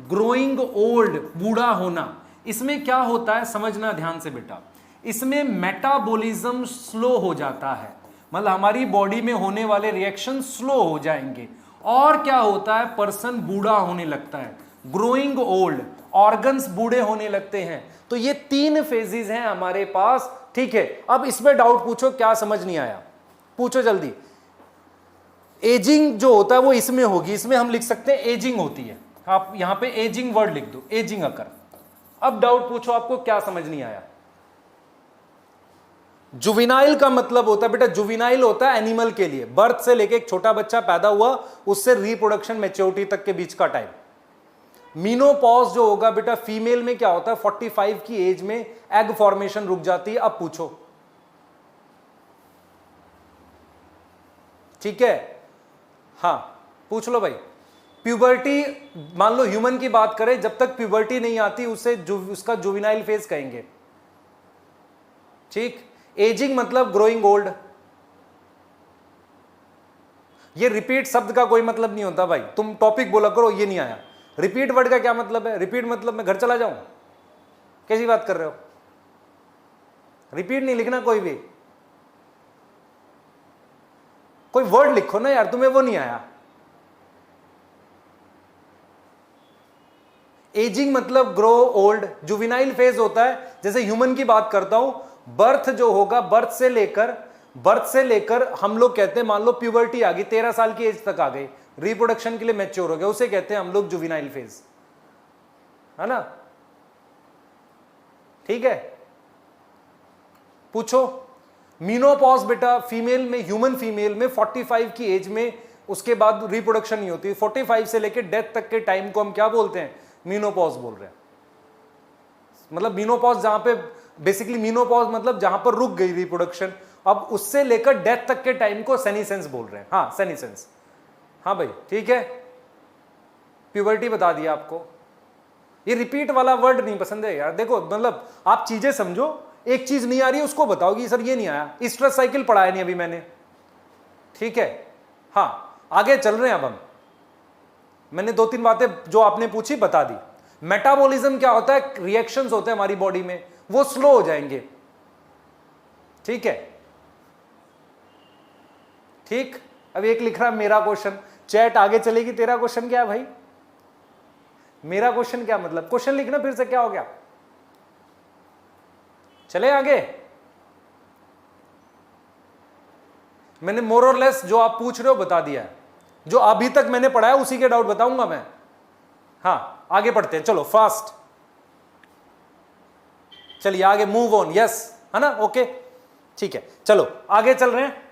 ग्रोइंग ओल्ड, बूढ़ा होना। इसमें क्या होता है समझना ध्यान से बेटा, इसमें मेटाबॉलिज्म स्लो हो जाता है, मतलब हमारी बॉडी में होने वाले रिएक्शन स्लो हो जाएंगे। और क्या होता है, पर्सन बूढ़ा होने लगता है। ग्रोइंग ओल्ड, ऑर्गन्स बूढ़े होने लगते हैं। तो ये 3 फेजेस हैं हमारे पास, ठीक है। अब इसमें डाउट पूछो, क्या समझ नहीं आया पूछो जल्दी। एजिंग जो होता है वो इसमें होगी, इसमें हम लिख सकते हैं एजिंग होती है। आप यहां पे एजिंग वर्ड लिख दो, एजिंग अकर। अब डाउट पूछो, आपको क्या समझ नहीं आया? जुविनाइल का मतलब होता है बेटा, जुविनाइल होता है एनिमल के लिए, बर्थ से लेके एक छोटा बच्चा पैदा हुआ उससे रिप्रोडक्शन मैच्योरिटी तक के बीच का टाइम। मीनोपॉज जो होगा बेटा, फीमेल में क्या होता है, 45 की एज में एग फॉर्मेशन रुक जाती है। अब पूछो, ठीक है? हाँ पूछ लो भाई। प्यूबर्टी, मान लो ह्यूमन की बात करें, जब तक प्यूबर्टी नहीं आती उसे उसका जुविनाइल फेज कहेंगे, ठीक। एजिंग मतलब ग्रोइंग ओल्ड। ये रिपीट शब्द का कोई मतलब नहीं होता भाई, तुम टॉपिक बोला करो, ये नहीं आया। रिपीट वर्ड का क्या मतलब है? रिपीट मतलब मैं घर चला जाऊं? कैसी बात कर रहे हो? रिपीट नहीं लिखना कोई भी, कोई वर्ड लिखो ना यार, तुम्हें वो नहीं आया। एजिंग मतलब ग्रो ओल्ड। जुविनाइल फेज होता है, जैसे ह्यूमन की बात करता हूं, बर्थ जो होगा, बर्थ से लेकर हम लोग कहते हैं, मान लो प्यूबर्टी आ गई, 13 साल की एज तक आ गई, रिप्रोडक्शन के लिए मैच्योर हो गया, उसे कहते हैं हम लोग जुविनाइल फेज, है ना? ठीक है, पूछो। मीनोपॉज बेटा, फीमेल में, ह्यूमन फीमेल में 45 की एज में उसके बाद रिप्रोडक्शन नहीं होती। 45 से लेकर डेथ तक के टाइम को हम क्या बोलते हैं? मीनोपॉज बोल रहे हैं। मतलब मीनोपॉज जहां पे, बेसिकली मीनोपॉज मतलब जहां पर रुक गई रिप्रोडक्शन, अब उससे लेकर डेथ तक के टाइम को सेनीसेंस बोल रहे हैं। हाँ सेनीसेंस, हाँ भाई ठीक है। प्यूबर्टी बता दिया आपको। ये रिपीट वाला वर्ड नहीं पसंद है यार। देखो मतलब आप चीजें समझो, एक चीज नहीं आ रही है उसको बताओगी सर ये नहीं आया। स्ट्रेस साइकिल पढ़ाया नहीं अभी मैंने, ठीक है। हाँ आगे चल रहे हैं अब हम। मैंने 2-3 बातें जो आपने पूछी बता दी। मेटाबॉलिज्म क्या होता है? रिएक्शंस होते हैं हमारी बॉडी में, वो स्लो हो जाएंगे, ठीक है। ठीक, अब एक लिख रहा मेरा क्वेश्चन, चैट आगे चलेगी। तेरा क्वेश्चन क्या है भाई? मेरा क्वेश्चन क्या मतलब? क्वेश्चन लिखना फिर से, क्या हो गया? चले आगे। मैंने मोर और लेस जो आप पूछ रहे हो बता दिया है, जो अभी तक मैंने पढ़ा है उसी के डाउट बताऊंगा मैं। हाँ आगे पढ़ते हैं, चलो फास्ट। चलिए आगे, मूव ऑन, यस है ना, ओके ठीक है। चलो आगे चल रहे हैं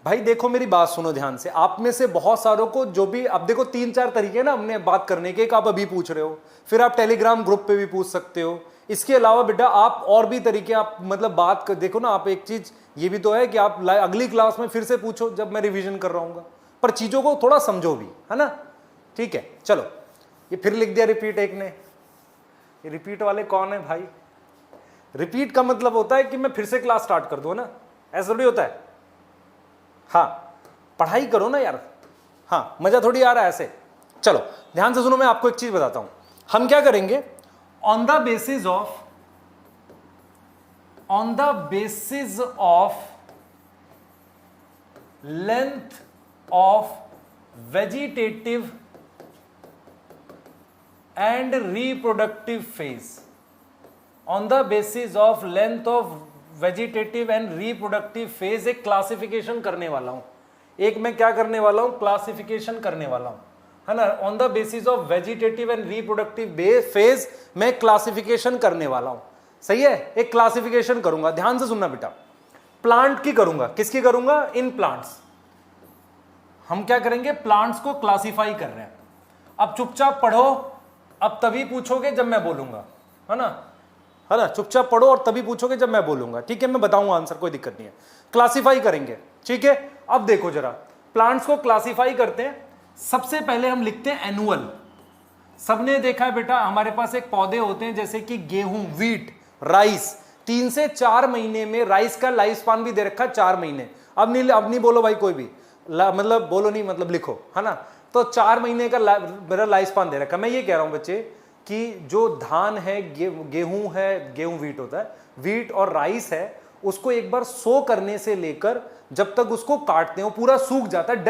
भाई। देखो मेरी बात सुनो ध्यान से। आप में से बहुत सारों को जो भी, अब देखो 3-4 तरीके ना हमने बात करने के। एक आप अभी पूछ रहे हो, फिर आप टेलीग्राम ग्रुप पे भी पूछ सकते हो। इसके अलावा बेटा आप और भी तरीके, आप मतलब बात कर, देखो ना आप, एक चीज ये भी तो है कि आप अगली क्लास में फिर से पूछो जब मैं रिवीजन कर रहा हूँ, पर चीजों को थोड़ा समझो भी, है ना, ठीक है। चलो ये फिर लिख दिया रिपीट एक ने। ये रिपीट वाले कौन है भाई? रिपीट का मतलब होता है कि मैं फिर से क्लास स्टार्ट कर दूं ना, ऐसा थोड़ी होता है। हाँ पढ़ाई करो ना यार, हाँ मजा थोड़ी आ रहा है ऐसे। चलो ध्यान से सुनो, मैं आपको एक चीज बताता हूं। हम क्या करेंगे, on the basis of length of vegetative and reproductive phase on the basis of length of vegetative and reproductive phase एक क्लासिफिकेशन करने वाला हूं। एक मैं क्या करने वाला हूं, क्लासिफिकेशन करने वाला हूं, है ना। On the basis of vegetative and reproductive phase मैं क्लासिफिकेशन करने वाला हूं, सही है। एक क्लासिफिकेशन करूंगा, ध्यान से सुनना बेटा। प्लांट की करूंगा, किसकी करूंगा, इन प्लांट्स। हम क्या करेंगे, प्लांट्स को क्लासिफाई कर रहे हैं। अब चुपचाप पढ़ो, अब तभी पूछोगे जब मैं बोलूंगा, है ना, है ना। चुपचाप पढ़ो और तभी पूछोगे जब मैं बोलूंगा, ठीक है। मैं बताऊंगा आंसर, कोई दिक्कत नहीं है। क्लासिफाई करेंगे, ठीक है। अब देखो जरा, प्लांट्स को क्लासिफाई करते हैं। सबसे पहले हम लिखते हैं एनुअल। सबने देखा है बेटा, हमारे पास एक पौधे होते हैं जैसे कि गेहूं, व्हीट, राइस। 3 से 4 महीने में राइस का लाइफ स्पान भी दे रखा है 4 महीने। अब नहीं बोलो भाई कोई भी, मतलब बोलो नहीं, मतलब लिखो, है ना। तो 4 महीने का मेरा लाइफ स्पान दे रखा है। मैं ये कह रहा हूं बच्चे कि जो धान है, गेहूं है, गेहूं व्हीट होता है, व्हीट और राइस है, उसको एक बार सो करने से लेकर जब तक उसको काटते हैं वो पूरा सूख जाता है,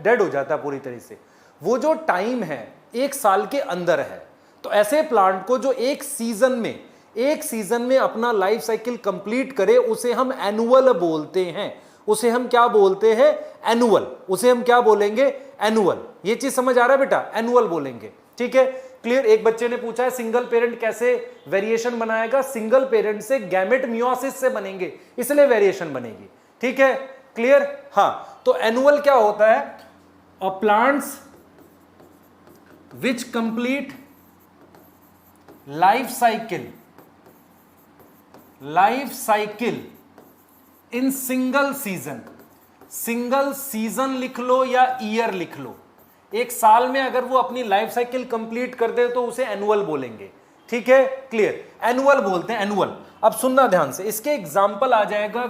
डेड हो जाता है पूरी तरह से। वो जो टाइम है 1 साल के अंदर है। तो ऐसे प्लांट को जो एक सीजन में अपना लाइफ साइकिल कंप्लीट करे, उसे हम एनुअल बोलते हैं। उसे हम क्या बोलते हैं, एनुअल। उसे हम क्या बोलेंगे, एनुअल। ये चीज समझ आ रहा है बेटा, एनुअल बोलेंगे, ठीक है। क्लियर। एक बच्चे ने पूछा है सिंगल पेरेंट कैसे वेरिएशन बनाएगा। सिंगल पेरेंट से गैमेट मियोसिस से बनेंगे, इसलिए वेरिएशन बनेगी, ठीक है। क्लियर। हाँ, तो एनुअल क्या होता है, plants which complete life cycle in single season लिख लो या ईयर लिख लो। एक साल में अगर वो अपनी लाइफ साइकिल कंप्लीट कर दे तो उसे एनुअल बोलेंगे, ठीक है। क्लियर, एनुअल बोलते हैं, एनुअल। अब सुनना ध्यान से, इसके एग्जांपल आ जाएगा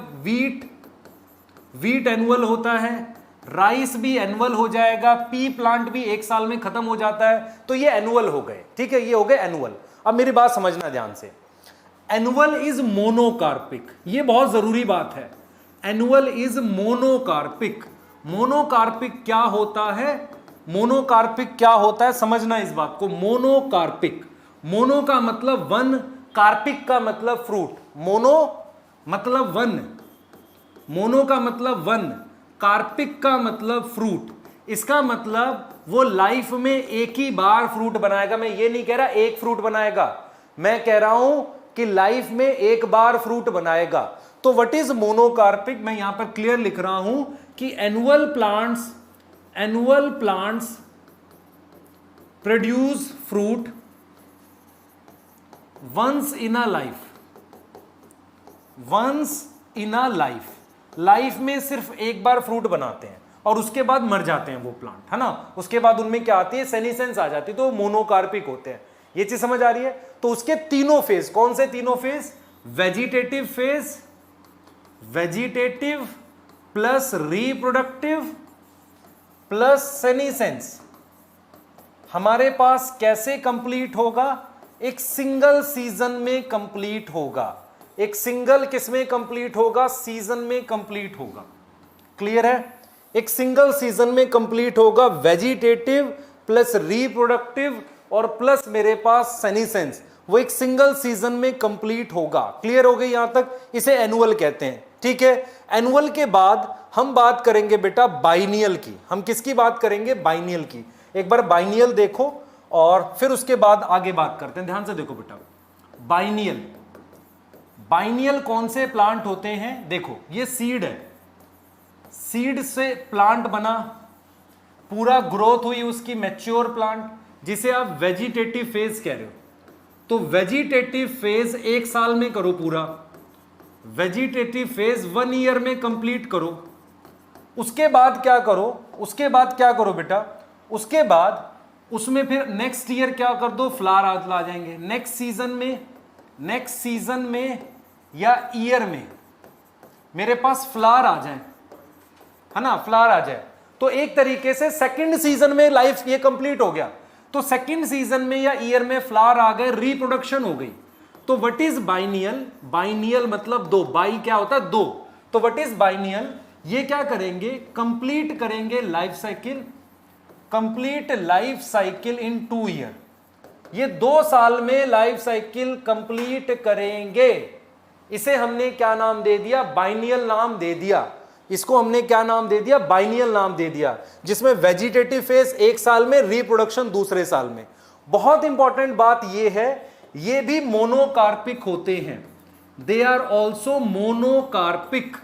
वीट एनुअल होता है, राइस भी एनुअल हो जाएगा, पी प्लांट भी 1 साल में खत्म हो जाता है। तो ये एनुअल हो गए, ठीक है, ये हो गए एनुअल। अब मेरी बात समझना ध्यान से, एनुअल इज मोनोकार्पिक, ये बहुत जरूरी बात है। Annual is monocarpic. मोनोकार्पिक क्या होता है, मोनोकार्पिक क्या होता है, समझना इस बात को। मोनोकार्पिक, मोनो का मतलब वन, कार्पिक का मतलब फ्रूट। मोनो मतलब वन, मोनो का मतलब वन, कार्पिक का मतलब फ्रूट। इसका मतलब वो लाइफ में एक ही बार फ्रूट बनाएगा। मैं ये नहीं कह रहा एक फ्रूट बनाएगा, मैं कह रहा हूं कि लाइफ में एक बार फ्रूट बनाएगा। तो व्हाट इज मोनोकार्पिक, मैं यहां पर क्लियर लिख रहा हूं कि annual plants produce fruit once in a life. Life में सिर्फ एक बार फ्रूट बनाते हैं और उसके बाद मर जाते हैं वो प्लांट, है ना। उसके बाद उनमें क्या आती है, सेनिसेंस आ जाती है, तो मोनोकार्पिक होते हैं। ये चीज समझ आ रही है। तो उसके तीनों फेज, कौन से तीनों phase, vegetative phase, vegetative plus reproductive plus senescence, हमारे पास कैसे कंप्लीट होगा, एक सिंगल सीजन में कंप्लीट होगा। एक सिंगल किसमें कंप्लीट होगा, सीजन में कंप्लीट होगा। क्लियर है, एक सिंगल सीजन में कंप्लीट होगा, वेजिटेटिव प्लस रिप्रोडक्टिव और प्लस मेरे पास सेनिसेंस, वो एक सिंगल सीजन में कंप्लीट होगा। क्लियर हो गई यहां तक, इसे एनुअल कहते हैं, ठीक है। एनुअल के बाद हम बात करेंगे बेटा बाइनियल की। हम किसकी बात करेंगे, बाइनियल की। एक बार बाइनियल देखो और फिर उसके बाद आगे बात करते हैं। ध्यान से देखो बेटा, बाइनियल कौन से प्लांट होते हैं, देखो ये सीड है, सीड से प्लांट बना, पूरा ग्रोथ हुई उसकी, मैच्योर प्लांट, जिसे आप वेजिटेटिव फेज कह रहे हो। तो वेजिटेटिव फेज 1 साल में करो पूरा, वेजिटेटिव फेज 1 ईयर में कंप्लीट करो। उसके बाद क्या करो बेटा, उसके बाद उसमें फिर नेक्स्ट ईयर क्या कर दो, फ्लावर आ जाएंगे। नेक्स्ट सीजन में या ईयर में मेरे पास फ्लावर आ जाए, है ना, फ्लावर आ जाए, तो एक तरीके से सेकंड सीजन में लाइफ ये कंप्लीट हो गया। तो सेकंड सीजन में या ईयर में फ्लावर आ गए, रिप्रोडक्शन हो गई। तो व्हाट इज बाइनियल, बाइनियल मतलब दो, बाई क्या होता है, दो। तो व्हाट इज बाइनियल, ये क्या करेंगे, कंप्लीट करेंगे life cycle, complete life cycle in 2 year. ये 2 साल में लाइफ साइकिल कंप्लीट करेंगे। इसे हमने क्या नाम दे दिया? बाइनियल नाम दे दिया। इसको हमने क्या नाम दे दिया? बाइनियल नाम दे दिया, जिसमें वेजिटेटिव फेज 1 साल में, रिप्रोडक्शन दूसरे साल में। बहुत इंपॉर्टेंट बात यह है, ये भी मोनोकार्पिक होते हैं। They are also monocarpic.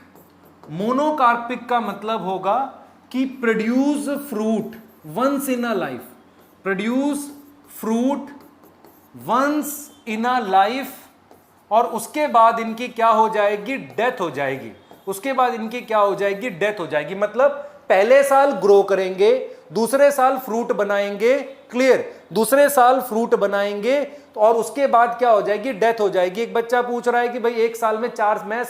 Monocarpic का मतलब होगा कि produce fruit once in a life, produce fruit once in a life, और उसके बाद इनकी क्या हो जाएगी? डेथ हो जाएगी। उसके बाद इनकी क्या हो जाएगी? डेथ हो जाएगी। मतलब पहले साल ग्रो करेंगे, दूसरे साल फ्रूट बनाएंगे, क्लियर, दूसरे साल फ्रूट बनाएंगे, और उसके बाद क्या हो जाएगी? डेथ हो जाएगी। एक बच्चा पूछ रहा है कि भाई 1 साल में 4, मैं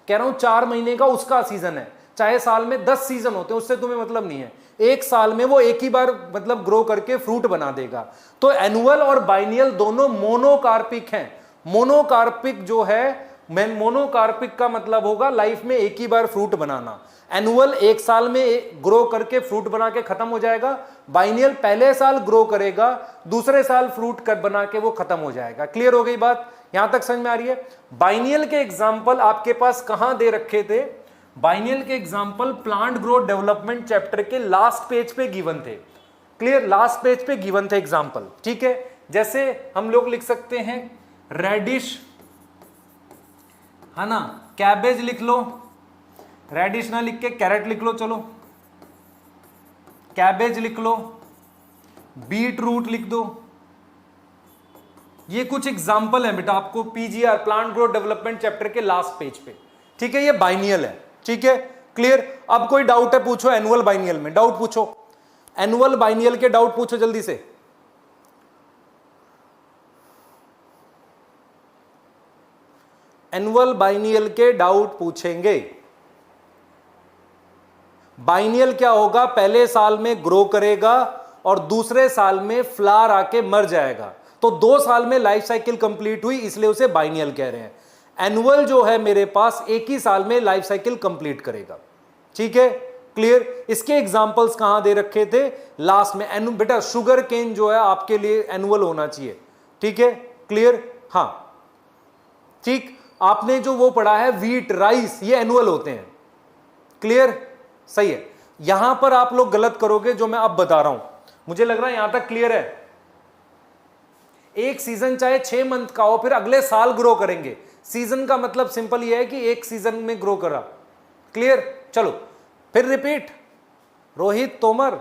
कह रहा हूं 4 महीने का उसका सीजन है, चाहे साल में 10 सीजन होते हैं, उससे तुम्हें मतलब नहीं है। 1 साल में वो एक ही बार मतलब ग्रो करके फ्रूट बना देगा। तो एनुअल और बाइनियल दोनों मोनोकार्पिक हैं। मोनोकार्पिक जो है, मोनोकार्पिक का मतलब होगा लाइफ में एक ही बार फ्रूट बनाना। एनुअल 1 साल में ग्रो करके फ्रूट बना के खत्म हो जाएगा। बाइनियल पहले साल ग्रो करेगा, दूसरे साल फ्रूट कर बना के वो खत्म हो जाएगा। क्लियर हो गई बात? यहां तक समझ में आ रही है? बाइनियल के एग्जाम्पल आपके पास कहां दे रखे थे? बाइनियल के example plant growth development chapter के लास्ट पेज पे गिवन थे। क्लियर, लास्ट पेज पे गिवन थे एग्जाम्पल। ठीक है, जैसे हम लोग लिख सकते हैं रेडिश, है ना, कैबेज लिख लो, रेडिश ना लिख के कैरेट लिख लो, चलो कैबेज लिख लो, बीट रूट लिख दो। ये कुछ एग्जाम्पल है बेटा आपको PGR plant growth development chapter के लास्ट पेज पे। ठीक है, ये बाइनियल है। ठीक है, क्लियर? अब कोई डाउट है पूछो एनुअल बाइनियल में, डाउट पूछो, एनुअल बाइनियल के डाउट पूछो जल्दी से। एनुअल बाइनियल के डाउट पूछेंगे। बाइनियल क्या होगा? पहले साल में ग्रो करेगा और दूसरे साल में फ्लावर आके मर जाएगा। तो 2 साल में लाइफ साइकिल कंप्लीट हुई, इसलिए उसे बाइनियल कह रहे हैं। एनुअल जो है मेरे पास एक ही साल में लाइफ साइकिल कंप्लीट करेगा। ठीक है, क्लियर? इसके एग्जांपल्स कहां दे रखे थे? लास्ट में। बेटा शुगर केन जो है आपके लिए एनुअल होना चाहिए। ठीक है, क्लियर? हां, ठीक। आपने जो वो पढ़ा है व्हीट, राइस, ये एनुअल होते हैं। क्लियर? सही है। यहां पर आप लोग गलत करोगे जो मैं अब बता रहा हूं। मुझे लग रहा है यहां तक क्लियर है। एक सीजन चाहे 6 मंथ का हो, फिर अगले साल ग्रो करेंगे। सीजन का मतलब सिंपल ये है कि एक सीजन में ग्रो करा। क्लियर? चलो फिर रिपीट। रोहित तोमर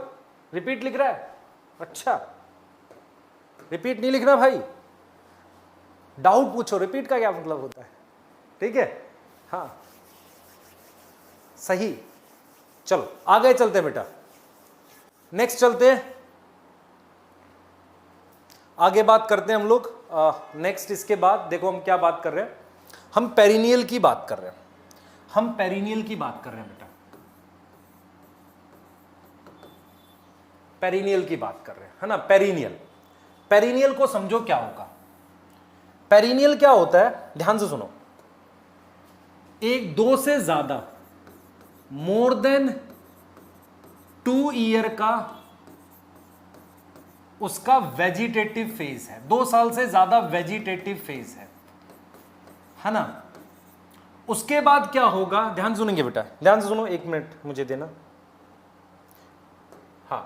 रिपीट लिख रहा है। अच्छा, रिपीट नहीं लिख रहा भाई, डाउट पूछो। रिपीट का क्या मतलब होता है? ठीक है, हाँ सही। चलो आगे चलते हैं बेटा, नेक्स्ट चलते हैं, आगे बात करते हैं हम लोग। नेक्स्ट इसके बाद देखो हम क्या बात कर रहे हैं, हम पेरिनियल की बात कर रहे हैं। हम पेरिनियल की बात कर रहे हैं बेटा, पेरिनियल की बात कर रहे हैं, है ना। पेरिनियल, पेरिनियल को समझो क्या होगा। पेरिनियल क्या होता है, ध्यान से सुनो। एक 2 से ज्यादा, मोर देन 2 ईयर का उसका वेजिटेटिव फेज है। 2 साल से ज्यादा वेजिटेटिव फेज है ना। उसके बाद क्या होगा, ध्यान सुनेंगे बेटा, ध्यान से सुनो, 1 मिनट मुझे देना। हाँ,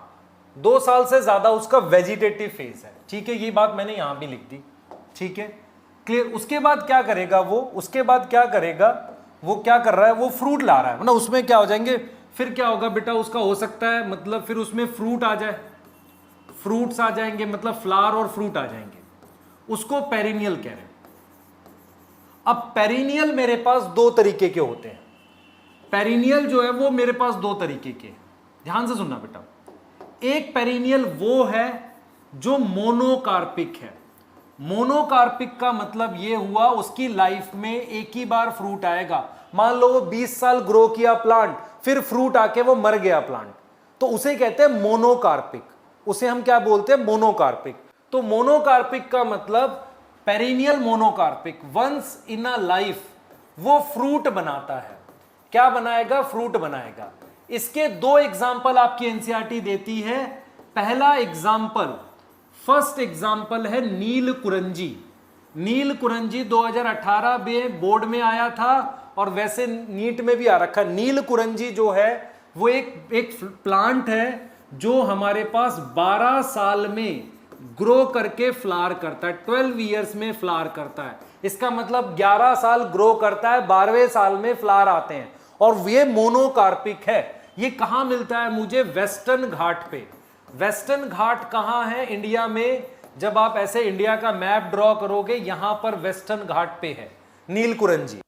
2 साल से ज्यादा उसका वेजिटेटिव फेज है। ठीक है, ये बात मैंने यहां भी लिख दी। ठीक है, क्लियर। उसके बाद क्या करेगा वो, उसके बाद क्या करेगा वो, क्या कर रहा है वो, फ्रूट ला रहा है ना। उसमें क्या हो जाएंगे, फिर क्या होगा बेटा, उसका हो सकता है मतलब फिर उसमें फ्रूट आ जाए, फ्रूट्स आ जाएंगे, मतलब फ्लावर और फ्रूट आ जाएंगे। उसको पेरिनियल कह रहे हैं। अब पेरिनियल मेरे पास 2 तरीके के होते हैं। पेरिनियल जो है वो मेरे पास 2 तरीके के, ध्यान से सुनना बेटा। एक पेरिनियल वो है जो मोनोकार्पिक है। मोनोकार्पिक का मतलब ये हुआ उसकी लाइफ में एक ही बार फ्रूट आएगा। मान लो वो 20 साल ग्रो किया प्लांट, फिर फ्रूट आके वो मर गया प्लांट, तो उसे कहते हैं मोनोकार्पिक। उसे हम क्या बोलते हैं, मोनोकार्पिक। तो मोनोकार्पिक का मतलब perennial monocarpic, once in a life वो फ्रूट बनाता है। क्या बनाएगा, फ्रूट बनाएगा। इसके 2 एग्जाम्पल आपकी एनसीईआरटी देती है। पहला एग्जाम्पल फर्स्ट एग्जाम्पल है नीलकुरंजी। नीलकुरंजी 2018 में बोर्ड में आया था और वैसे नीट में भी आ रखा है। नीलकुरंजी जो है वो एक प्लांट है जो हमारे पास 12 साल में ग्रो करके फ्लावर करता है, 12 ईयर्स में फ्लावर करता है। इसका मतलब 11 साल ग्रो करता है, 12वें साल में फ्लावर आते हैं और ये मोनोकार्पिक है। ये कहां मिलता है मुझे? वेस्टर्न घाट पे। वेस्टर्न घाट कहां है इंडिया में? जब आप ऐसे इंडिया का मैप ड्रॉ करोगे यहां पर वेस्टर्न घाट पे है नीलकुरंजी।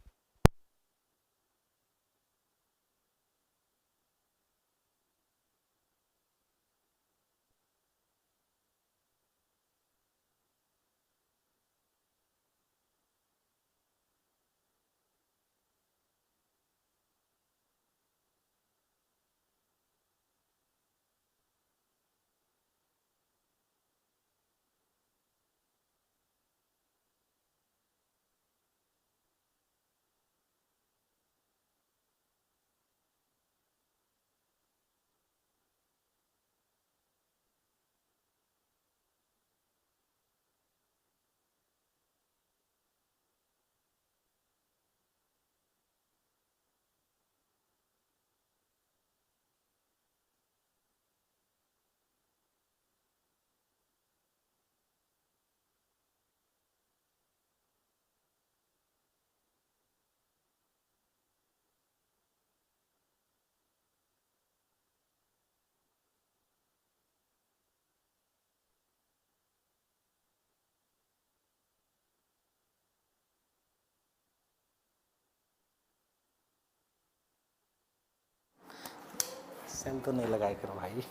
सेम तो नहीं लगाए करो भाई।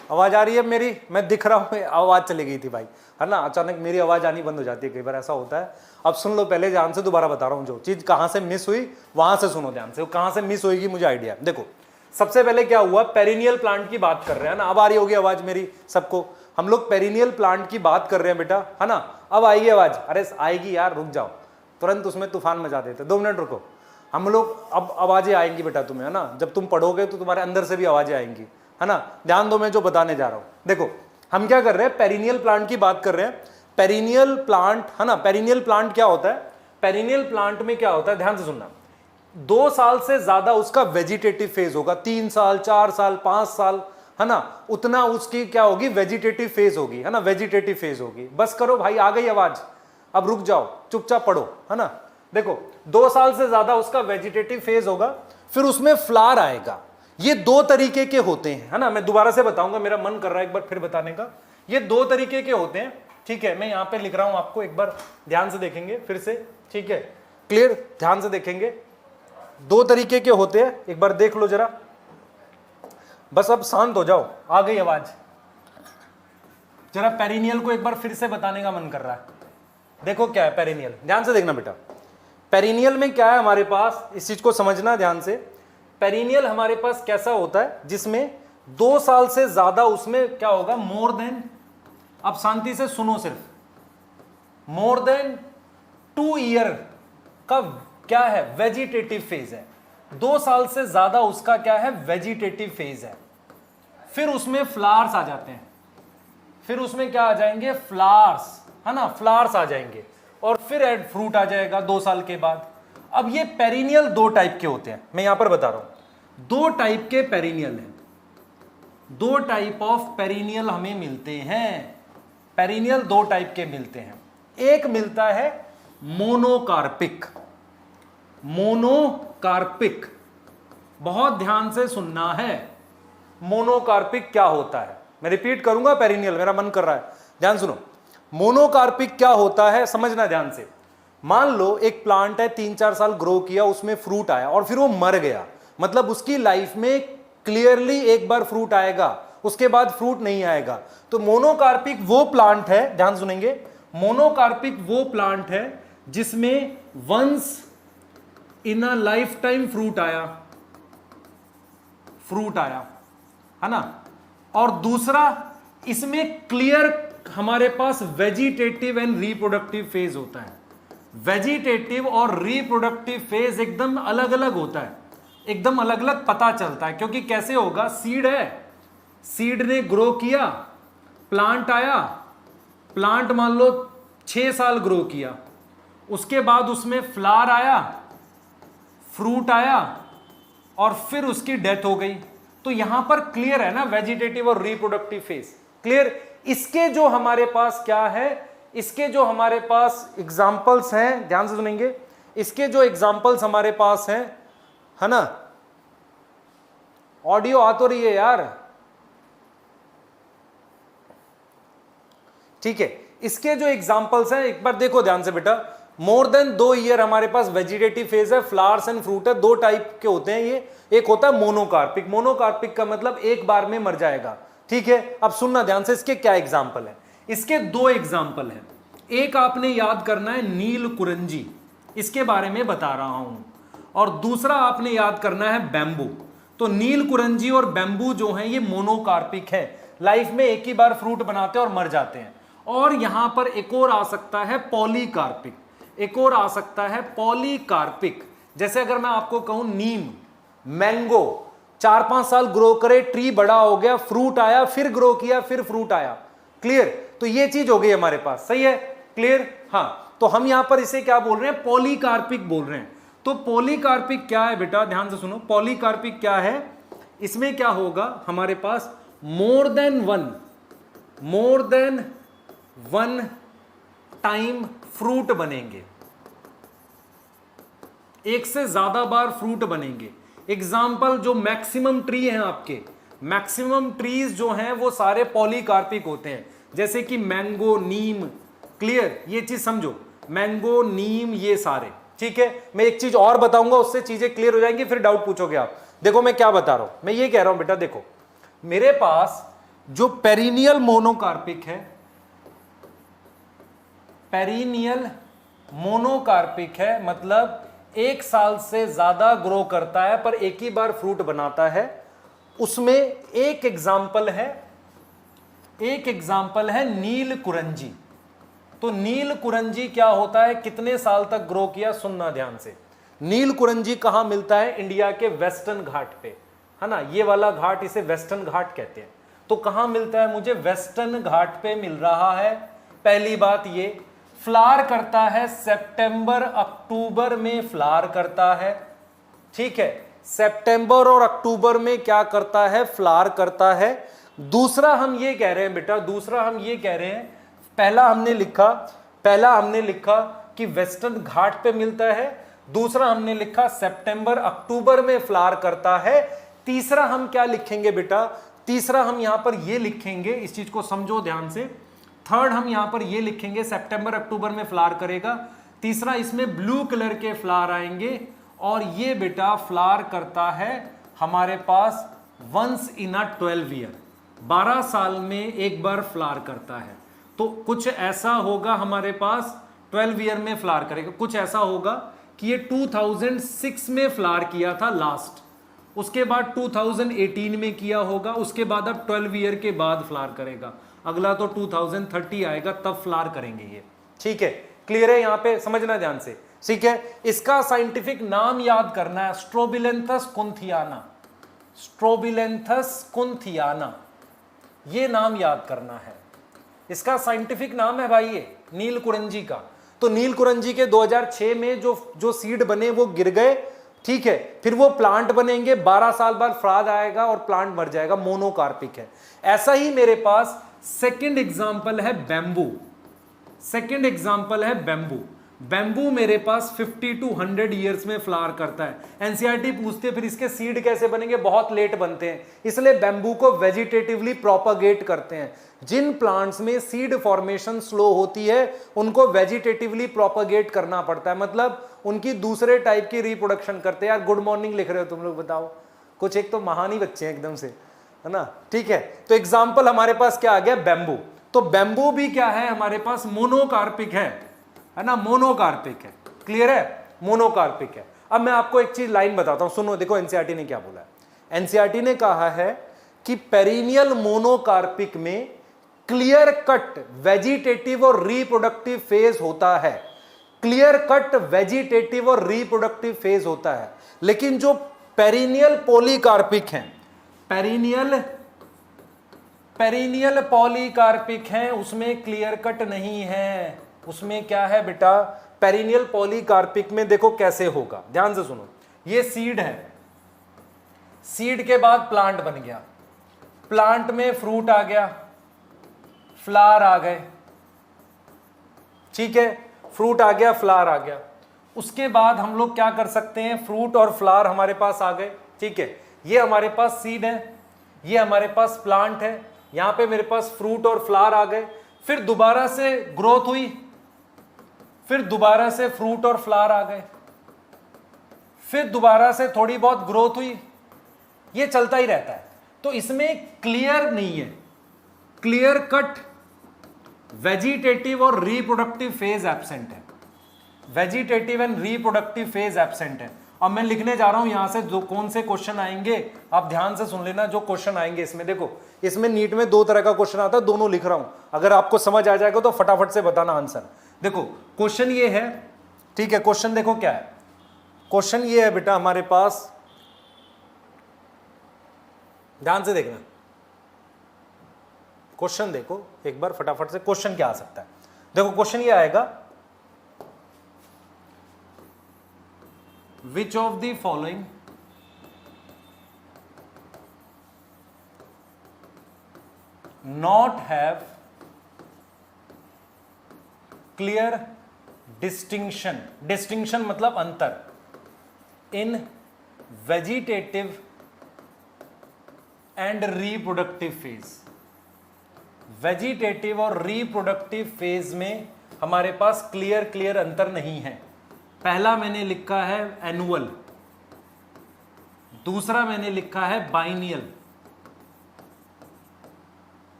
आवाज आ रही है मेरी? मैं दिख रहा हूं, आवाज चली गई थी भाई, है ना। अचानक मेरी आवाज आनी बंद हो जाती है, कई बार ऐसा होता है। अब सुन लो पहले ध्यान से, दोबारा बता रहा हूं। जो चीज कहां से मिस हुई वहां से सुनो ध्यान से, कहां से मिस होगी मुझे आइडिया। देखो सबसे पहले क्या हुआ, पेरिनियल प्लांट की बात कर रहे हैं ना। अब आ रही होगी आवाज मेरी सबको? हम लोग पेरिनियल प्लांट की बात कर रहे हैं बेटा, है ना। अब आएगी आवाज? अरे आएगी यार, रुक जाओ, तुरंत उसमें तूफान मचा देते, 2 मिनट रुको। हम लोग अब आवाजें आएंगी बेटा तुम्हें, है ना। जब तुम पढ़ोगे तो तुम्हारे अंदर से भी आवाजें आएंगी, है ना। ध्यान दो मैं जो बताने जा रहा हूं। देखो हम क्या कर रहे हैं, पेरिनियल प्लांट की बात कर रहे हैं। पेरिनियल प्लांट, है ना। पेरिनियल प्लांट क्या होता है? पेरिनियल प्लांट में क्या होता है, ध्यान से सुनना। 2 साल से ज्यादा उसका वेजिटेटिव फेज होगा, 3 साल 4 साल 5 साल, है ना, उतना उसकी क्या होगी, वेजिटेटिव फेज होगी, है ना, वेजिटेटिव फेज होगी। बस करो भाई, आ गई आवाज, अब रुक जाओ, चुपचाप पढ़ो, है ना। देखो 2 साल से ज्यादा उसका वेजिटेटिव फेज होगा, फिर उसमें फ्लावर आएगा। ये 2 तरीके के होते हैं, है ना। मैं दोबारा से बताऊंगा, मेरा मन कर रहा है एक बार फिर बताने का। ये 2 तरीके के होते हैं, ठीक है। मैं यहां पे लिख रहा हूं आपको, एक बार ध्यान से देखेंगे फिर से, ठीक है, क्लियर, ध्यान से देखेंगे। 2 तरीके के होते हैं, एक बार देख लो जरा। बस अब शांत हो जाओ, आ गई आवाज। जरा पेरिनियल को एक बार फिर से बताने का मन कर रहा है। देखो क्या है पेरिनियल, ध्यान से देखना बेटा। पेरिनियल में क्या है हमारे पास, इस चीज को समझना ध्यान से। पेरिनियल हमारे पास कैसा होता है, जिसमें 2 साल से ज्यादा उसमें क्या होगा, मोर देन, अब शांति से सुनो सिर्फ, मोर देन 2 ईयर का क्या है, वेजिटेटिव फेज है। 2 साल से ज्यादा उसका क्या है, वेजिटेटिव फेज है। फिर उसमें फ्लावर्स आ जाते हैं, फिर उसमें क्या आ जाएंगे, फ्लावर्स, है ना, फ्लावर्स आ जाएंगे, और फिर एड फ्रूट आ जाएगा 2 साल के बाद। अब ये पेरिनियल 2 टाइप के होते हैं, मैं यहां पर बता रहा हूं। 2 टाइप के पेरिनियल हैं, 2 टाइप ऑफ पेरिनियल हमें मिलते हैं। पेरिनियल 2 टाइप के मिलते हैं। एक मिलता है मोनोकार्पिक। मोनोकार्पिक, बहुत ध्यान से सुनना है। मोनोकार्पिक क्या होता है, मैं रिपीट करूंगा, पेरिनियल मेरा मन कर रहा है, ध्यान सुनो। मोनोकार्पिक क्या होता है समझना ध्यान से। मान लो एक प्लांट है, 3-4 साल ग्रो किया, उसमें फ्रूट आया और फिर वो मर गया, मतलब उसकी लाइफ में क्लियरली एक बार फ्रूट आएगा, उसके बाद फ्रूट नहीं आएगा। तो मोनोकार्पिक वो प्लांट है, ध्यान सुनेंगे, मोनोकार्पिक वो प्लांट है जिसमें once in a life time fruit आया, फ्रूट आया, है ना। और दूसरा, इसमें क्लियर हमारे पास वेजिटेटिव एंड रिप्रोडक्टिव फेज होता है। वेजिटेटिव और रिप्रोडक्टिव फेज एकदम अलग अलग होता है, एकदम अलग अलग पता चलता है। क्योंकि कैसे होगा, सीड है, सीड ने ग्रो किया, प्लांट आया, प्लांट मान लो 6 साल ग्रो किया, उसके बाद उसमें फ्लावर आया, फ्रूट आया और फिर उसकी डेथ हो गई। तो यहां पर क्लियर है ना, वेजिटेटिव और रिप्रोडक्टिव फेज क्लियर। इसके जो हमारे पास क्या है, इसके जो हमारे पास एग्जाम्पल्स हैं, ध्यान से सुनेंगे, इसके जो एग्जाम्पल्स हमारे पास हैं, है ना, ऑडियो आ तो रही है यार, ठीक है। इसके जो एग्जाम्पल्स हैं एक बार देखो ध्यान से बेटा। मोर देन 2 ईयर हमारे पास वेजिटेटिव फेज है, फ्लावर्स एंड फ्रूट है। 2 टाइप के होते हैं ये, एक होता है मोनोकार्पिक। मोनोकार्पिक का मतलब एक बार में मर जाएगा, ठीक है। अब सुनना ध्यान से, इसके क्या एग्जाम्पल है। इसके 2 एग्जाम्पल है। एक आपने याद करना है नील कुरंजी, इसके बारे में बता रहा हूं, और दूसरा आपने याद करना है बैम्बू। तो नील कुरंजी और बैम्बू जो है ये मोनोकार्पिक है, लाइफ में एक ही बार फ्रूट बनाते हैं और मर जाते हैं। और यहां पर एक और आ सकता है पॉलीकार्पिक, एक और आ सकता है पॉलीकार्पिक। जैसे अगर मैं आपको कहूं नीम, मैंगो 4-5 साल ग्रो करे, ट्री बड़ा हो गया, फ्रूट आया, फिर ग्रो किया, फिर फ्रूट आया, क्लियर। तो ये चीज हो गई हमारे पास, सही है, क्लियर। हाँ, तो हम यहां पर इसे क्या बोल रहे हैं, पॉलीकार्पिक बोल रहे हैं। तो पॉलीकार्पिक क्या है बेटा, ध्यान से सुनो, पॉलीकार्पिक क्या है। इसमें क्या होगा हमारे पास, more than one time fruit बनेंगे, एक से ज्यादा बार फ्रूट बनेंगे। एग्जाम्पल जो मैक्सिमम ट्री हैं आपके, मैक्सिमम ट्रीज जो हैं वो सारे पॉलीकार्पिक होते हैं, जैसे कि मैंगो, नीम, क्लियर। ये चीज समझो, मैंगो, नीम, ये सारे, ठीक है। मैं एक चीज और बताऊंगा, उससे चीजें क्लियर हो जाएंगी, फिर डाउट पूछोगे आप। देखो मैं क्या बता रहा हूं, मैं ये कह रहा हूं बेटा, देखो मेरे पास जो पेरिनियल मोनोकार्पिक है, पेरिनियल मोनोकार्पिक है, मतलब 1 साल से ज्यादा ग्रो करता है पर एक ही बार फ्रूट बनाता है। उसमें एक एग्जाम्पल है नील कुरंजी। तो नील कुरंजी क्या होता है, कितने साल तक ग्रो किया, सुनना ध्यान से। नील कुरंजी कहां मिलता है, इंडिया के वेस्टर्न घाट पे, है ना, ये वाला घाट, इसे वेस्टर्न घाट कहते हैं। तो कहां मिलता है, मुझे वेस्टर्न घाट पे मिल रहा है। पहली बात, ये फ्लावर करता है सितंबर अक्टूबर में, फ्लावर करता है, ठीक है। सितंबर और अक्टूबर में क्या करता है, फ्लावर करता है। दूसरा हम ये कह रहे हैं बेटा, दूसरा हम ये कह रहे हैं, पहला हमने लिखा कि वेस्टर्न घाट पे मिलता है, दूसरा हमने लिखा सितंबर अक्टूबर में फ्लावर करता है। तीसरा हम क्या लिखेंगे बेटा, तीसरा हम यहां पर ये लिखेंगे, इस चीज को समझो ध्यान से। थर्ड हम यहां पर ये लिखेंगे, सितंबर अक्टूबर में फ्लावर करेगा। तीसरा, इसमें ब्लू कलर के फ्लावर आएंगे, और ये बेटा फ्लावर करता है हमारे पास वंस इन अ 12 ईयर, 12 साल में एक बार फ्लावर करता है। तो कुछ ऐसा होगा हमारे पास, 12 ईयर में फ्लावर करेगा। कुछ ऐसा होगा कि ये 2006 में फ्लावर किया था लास्ट, उसके बाद 2018 में किया होगा, उसके बाद अब 12 ईयर के बाद फ्लावर करेगा। अगला तो 2030 आएगा, तब फ्लावर करेंगे ये, ठीक है। क्लियर है, यहां पे समझना ध्यान से, ठीक है। इसका साइंटिफिक नाम याद करना है, स्ट्रोबिलेंथस कुंथियाना, स्ट्रोबिलेंथस कुंथियाना, ये नाम याद करना है। इसका साइंटिफिक नाम है भाई ये नील कुरंजी का। तो नील कुरंजी के 2006 में जो सीड बने वो गिर गए, ठीक है। फिर वो प्लांट बनेंगे, 12 साल बाद फ्लावर आएगा और प्लांट मर जाएगा, मोनोकार्पिक है। ऐसा ही मेरे पास सेकंड एग्जांपल है बैम्बू, सेकंड एग्जांपल है बैम्बू। बैम्बू मेरे पास 50 to 100 ईयर्स में फ्लावर करता है। एनसीईआरटी पूछते फिर इसके सीड कैसे बनेंगे, बहुत लेट बनते हैं, इसलिए बैम्बू को वेजिटेटिवली प्रोपागेट करते हैं। जिन प्लांट्स में सीड फॉर्मेशन स्लो होती है उनको वेजिटेटिवली प्रोपागेट करना पड़ता है, मतलब उनकी दूसरे टाइप की रिप्रोडक्शन करते हैं। यार गुड मॉर्निंग लिख रहे हो तुम लोग, बताओ कुछ, एक तो महान ही बच्चे हैं एकदम से, है ना, ठीक है। तो एग्जाम्पल हमारे पास क्या आ गया, बैम्बू। तो बैम्बू भी क्या है हमारे पास, मोनोकार्पिक है ना, मोनोकार्पिक है, क्लियर है, मोनोकार्पिक है। अब मैं आपको एक चीज लाइन बताता हूं, सुनो, देखो एनसीईआरटी ने क्या बोला है। एनसीईआरटी ने कहा है कि पेरिनियल मोनोकार्पिक में क्लियर कट वेजिटेटिव और रिप्रोडक्टिव फेज होता है, क्लियर कट वेजिटेटिव और रिप्रोडक्टिव फेज होता है। लेकिन जो पेरिनियल पॉलीकार्पिक हैं, पेरिनियल पेरिनियल पॉलीकार्पिक है, उसमें क्लियर कट नहीं है। उसमें क्या है बेटा, पेरिनियल पॉलीकार्पिक में देखो कैसे होगा, ध्यान से सुनो। ये सीड है, सीड के बाद प्लांट बन गया, प्लांट में फ्रूट आ गया, फ्लावर आ गए, ठीक है, फ्रूट आ गया, फ्लावर आ गया। उसके बाद हम लोग क्या कर सकते हैं, फ्रूट और फ्लावर हमारे पास आ गए, ठीक है, ये हमारे पास सीड है, ये हमारे पास प्लांट है, यहां पे मेरे पास फ्रूट और फ्लावर आ गए, फिर दोबारा से ग्रोथ हुई, फिर दोबारा से फ्रूट और फ्लावर आ गए, फिर दोबारा से थोड़ी बहुत ग्रोथ हुई, ये चलता ही रहता है। तो इसमें क्लियर नहीं है, क्लियर कट वेजिटेटिव और रिप्रोडक्टिव फेज एब्सेंट है, vegetative and reproductive phase absent है। अब मैं लिखने जा रहा हूं यहां से जो कौन से क्वेश्चन आएंगे, आप ध्यान से सुन लेना जो क्वेश्चन आएंगे इसमें। देखो इसमें नीट में दो तरह का क्वेश्चन आता है, दोनों लिख रहा हूं, अगर आपको समझ आ जाएगा तो फटाफट से बताना आंसर। देखो क्वेश्चन ये है, ठीक है, क्वेश्चन देखो क्या है, क्वेश्चन ये है बेटा हमारे पास, ध्यान से देखना क्वेश्चन, देखो एक बार फटाफट से क्वेश्चन क्या आ सकता है। देखो क्वेश्चन ये आएगा, which of the following not have clear distinction, distinction मतलब अंतर, इन vegetative and reproductive phase. Vegetative और रिप्रोडक्टिव फेज में हमारे पास क्लियर अंतर नहीं है। पहला मैंने लिखा है एनुअल, दूसरा मैंने लिखा है बाइनियल,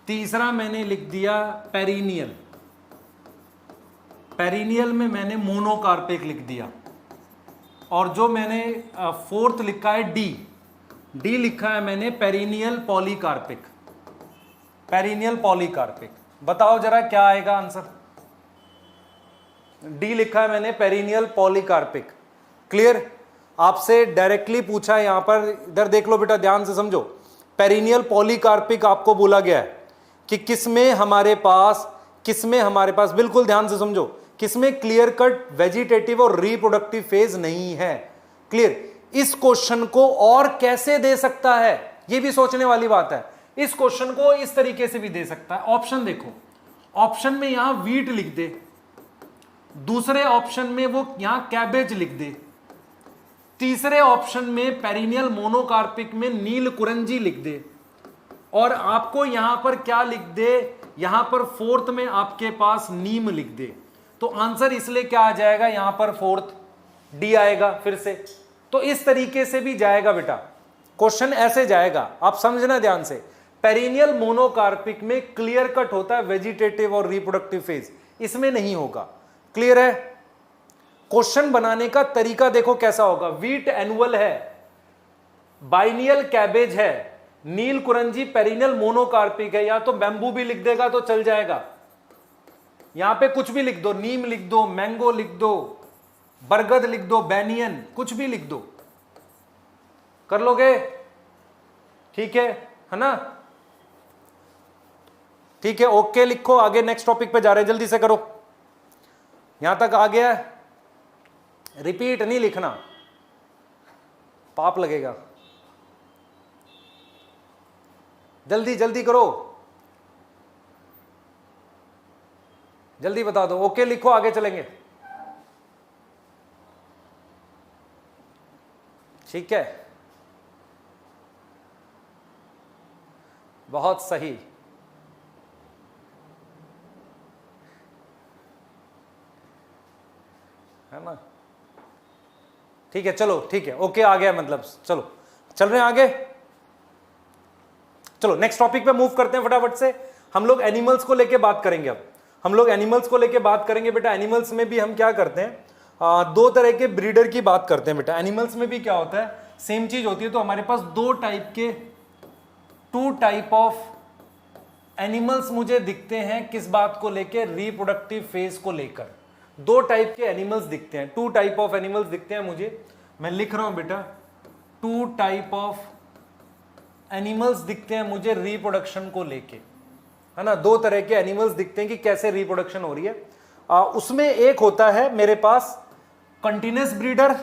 तीसरा मैंने लिख दिया पेरिनियल, पेरिनियल में मैंने मोनोकार्पिक लिख दिया, और जो मैंने फोर्थ लिखा है डी लिखा है मैंने पेरिनियल पॉलीकार्पिक, पेरिनियल पॉलीकार्पिक। बताओ जरा क्या आएगा आंसर, डी लिखा है मैंने पेरिनियल पॉलीकार्पिक। क्लियर, आपसे डायरेक्टली पूछा है यहां पर, इधर देख लो बेटा ध्यान से समझो, पेरिनियल पॉलीकार्पिक आपको बोला गया है कि किसमें हमारे पास बिल्कुल ध्यान से समझो, किसमें क्लियर कट वेजिटेटिव और रिप्रोडक्टिव फेज नहीं है। क्लियर, इस क्वेश्चन को और कैसे दे सकता है, यह भी सोचने वाली बात है। इस क्वेश्चन को इस तरीके से भी दे सकता है। ऑप्शन देखो, ऑप्शन में यहां वीट लिख दे, दूसरे ऑप्शन में वो यहां कैबेज लिख दे, तीसरे ऑप्शन में पेरिनियल मोनोकार्पिक में नील कुरंजी लिख दे, और आपको यहां पर क्या लिख दे, यहां पर फोर्थ में आपके पास नीम लिख दे। तो आंसर इसलिए क्या आ जाएगा, यहां पर फोर्थ डी आएगा फिर से। तो इस तरीके से भी जाएगा बेटा, क्वेश्चन ऐसे जाएगा, आप समझना ध्यान से। पेरिनियल मोनोकार्पिक में क्लियर कट होता है वेजिटेटिव और रिप्रोडक्टिव फेज, इसमें नहीं होगा। क्लियर है, क्वेश्चन बनाने का तरीका देखो कैसा होगा, वीट एनुअल है, बाइनियल कैबेज है, नील कुरंजी पेरिनियल मोनोकार्पिक है, या तो बैम्बू भी लिख देगा तो चल जाएगा, यहां पे कुछ भी लिख दो, नीम लिख दो, मैंगो लिख दो, बरगद लिख दो, बैनियन, कुछ भी लिख दो, कर लोगे, ठीक है ना, ठीक है, ओके लिखो, आगे नेक्स्ट टॉपिक पे जा रहे हैं, जल्दी से करो, यहां तक आ गया, रिपीट नहीं लिखना, पाप लगेगा, जल्दी जल्दी करो, जल्दी बता दो, ओके लिखो, आगे चलेंगे, ठीक है, बहुत सही, है ना, ठीक है, चलो ठीक है, ओके आ गया, मतलब चलो चल रहे हैं आगे, चलो नेक्स्ट टॉपिक पे मूव करते हैं फटाफट से। हम लोग एनिमल्स को लेके बात करेंगे, अब हम लोग एनिमल्स को लेके बात करेंगे बेटा। एनिमल्स में भी हम क्या करते हैं, दो तरह के ब्रीडर की बात करते हैं बेटा। एनिमल्स में भी क्या होता है, सेम चीज होती है। तो हमारे पास टू टाइप ऑफ एनिमल्स मुझे दिखते हैं, किस बात को लेकर, रिप्रोडक्टिव फेज को लेकर। दो टाइप के एनिमल्स दिखते हैं, टू टाइप ऑफ एनिमल्स दिखते हैं मुझे, मैं लिख रहा हूं बेटा, टू टाइप ऑफ एनिमल्स दिखते हैं मुझे रिप्रोडक्शन को लेके, है ना, दो तरह के एनिमल्स दिखते हैं कि कैसे रिप्रोडक्शन हो रही है। उसमें एक होता है मेरे पास कंटिन्यूस ब्रीडर,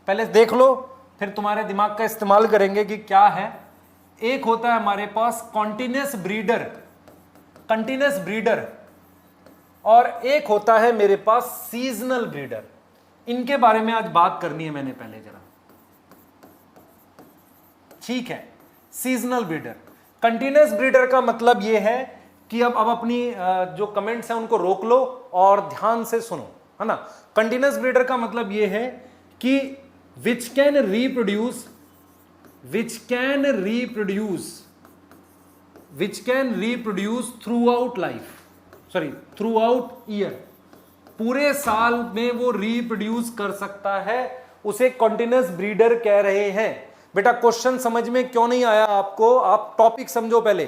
पहले देख लो फिर तुम्हारे दिमाग का इस्तेमाल करेंगे कि क्या है। एक होता है हमारे पास कॉन्टिन्यूस ब्रीडर, कंटिन्यूस ब्रीडर, और एक होता है मेरे पास सीजनल ब्रीडर। इनके बारे में आज बात करनी है मैंने पहले जरा, ठीक है। सीजनल ब्रीडर, कंटिन्यूस ब्रीडर का मतलब यह है कि अब अपनी जो कमेंट्स हैं उनको रोक लो और ध्यान से सुनो, है ना। कंटिन्यूस ब्रीडर का मतलब यह है कि which can reproduce through out life, through out year, पूरे साल में वो रिप्रोड्यूस कर सकता है, उसे कंटिन्यूस ब्रीडर कह रहे हैं। बेटा क्वेश्चन समझ में क्यों नहीं आया आपको, आप टॉपिक समझो पहले।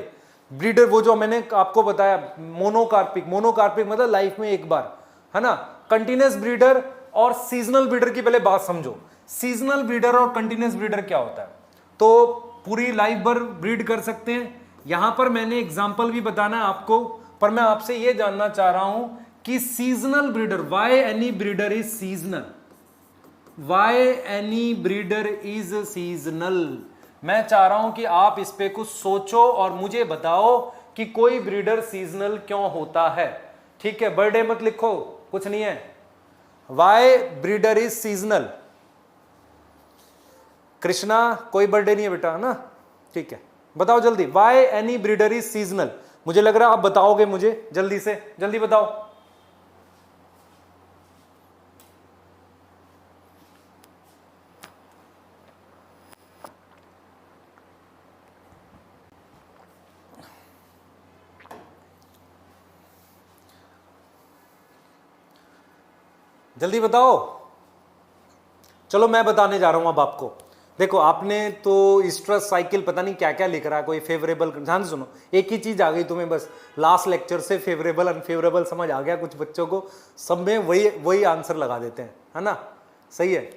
ब्रीडर वो जो मैंने आपको बताया, मोनोकार्पिक मतलब लाइफ में एक बार, है ना। कंटिन्यूस ब्रीडर और सीजनल ब्रीडर की पहले बात समझो। सीजनल ब्रीडर और कंटिन्यूस ब्रीडर क्या होता है, तो पूरी लाइफ भर ब्रीड कर सकते हैं। यहां पर मैंने एग्जांपल भी बताना है आपको, पर मैं आपसे यह जानना चाह रहा हूं कि seasonal breeder, why any breeder is seasonal, why any breeder is seasonal. मैं चाह रहा हूं कि आप इस पे कुछ सोचो और मुझे बताओ कि कोई ब्रीडर सीजनल क्यों होता है, ठीक है। बर्थडे मत लिखो, कुछ नहीं है। Why breeder is seasonal. Krishna कोई बर्थडे नहीं है बेटा, है ना, ठीक है। बताओ जल्दी, why any breeder is seasonal. मुझे लग रहा है आप बताओगे मुझे, जल्दी से जल्दी बताओ। जल्दी बताओ। चलो मैं बताने जा रहा हूं अब आपको। देखो आपने तो स्ट्रेस साइकिल पता नहीं क्या क्या लिख रहा है, कोई फेवरेबल, ध्यान से सुनो। एक ही चीज आ गई तुम्हें बस, लास्ट लेक्चर से फेवरेबल अनफेवरेबल समझ आ गया कुछ बच्चों को, सब में वही आंसर लगा देते हैं, है ना, सही है।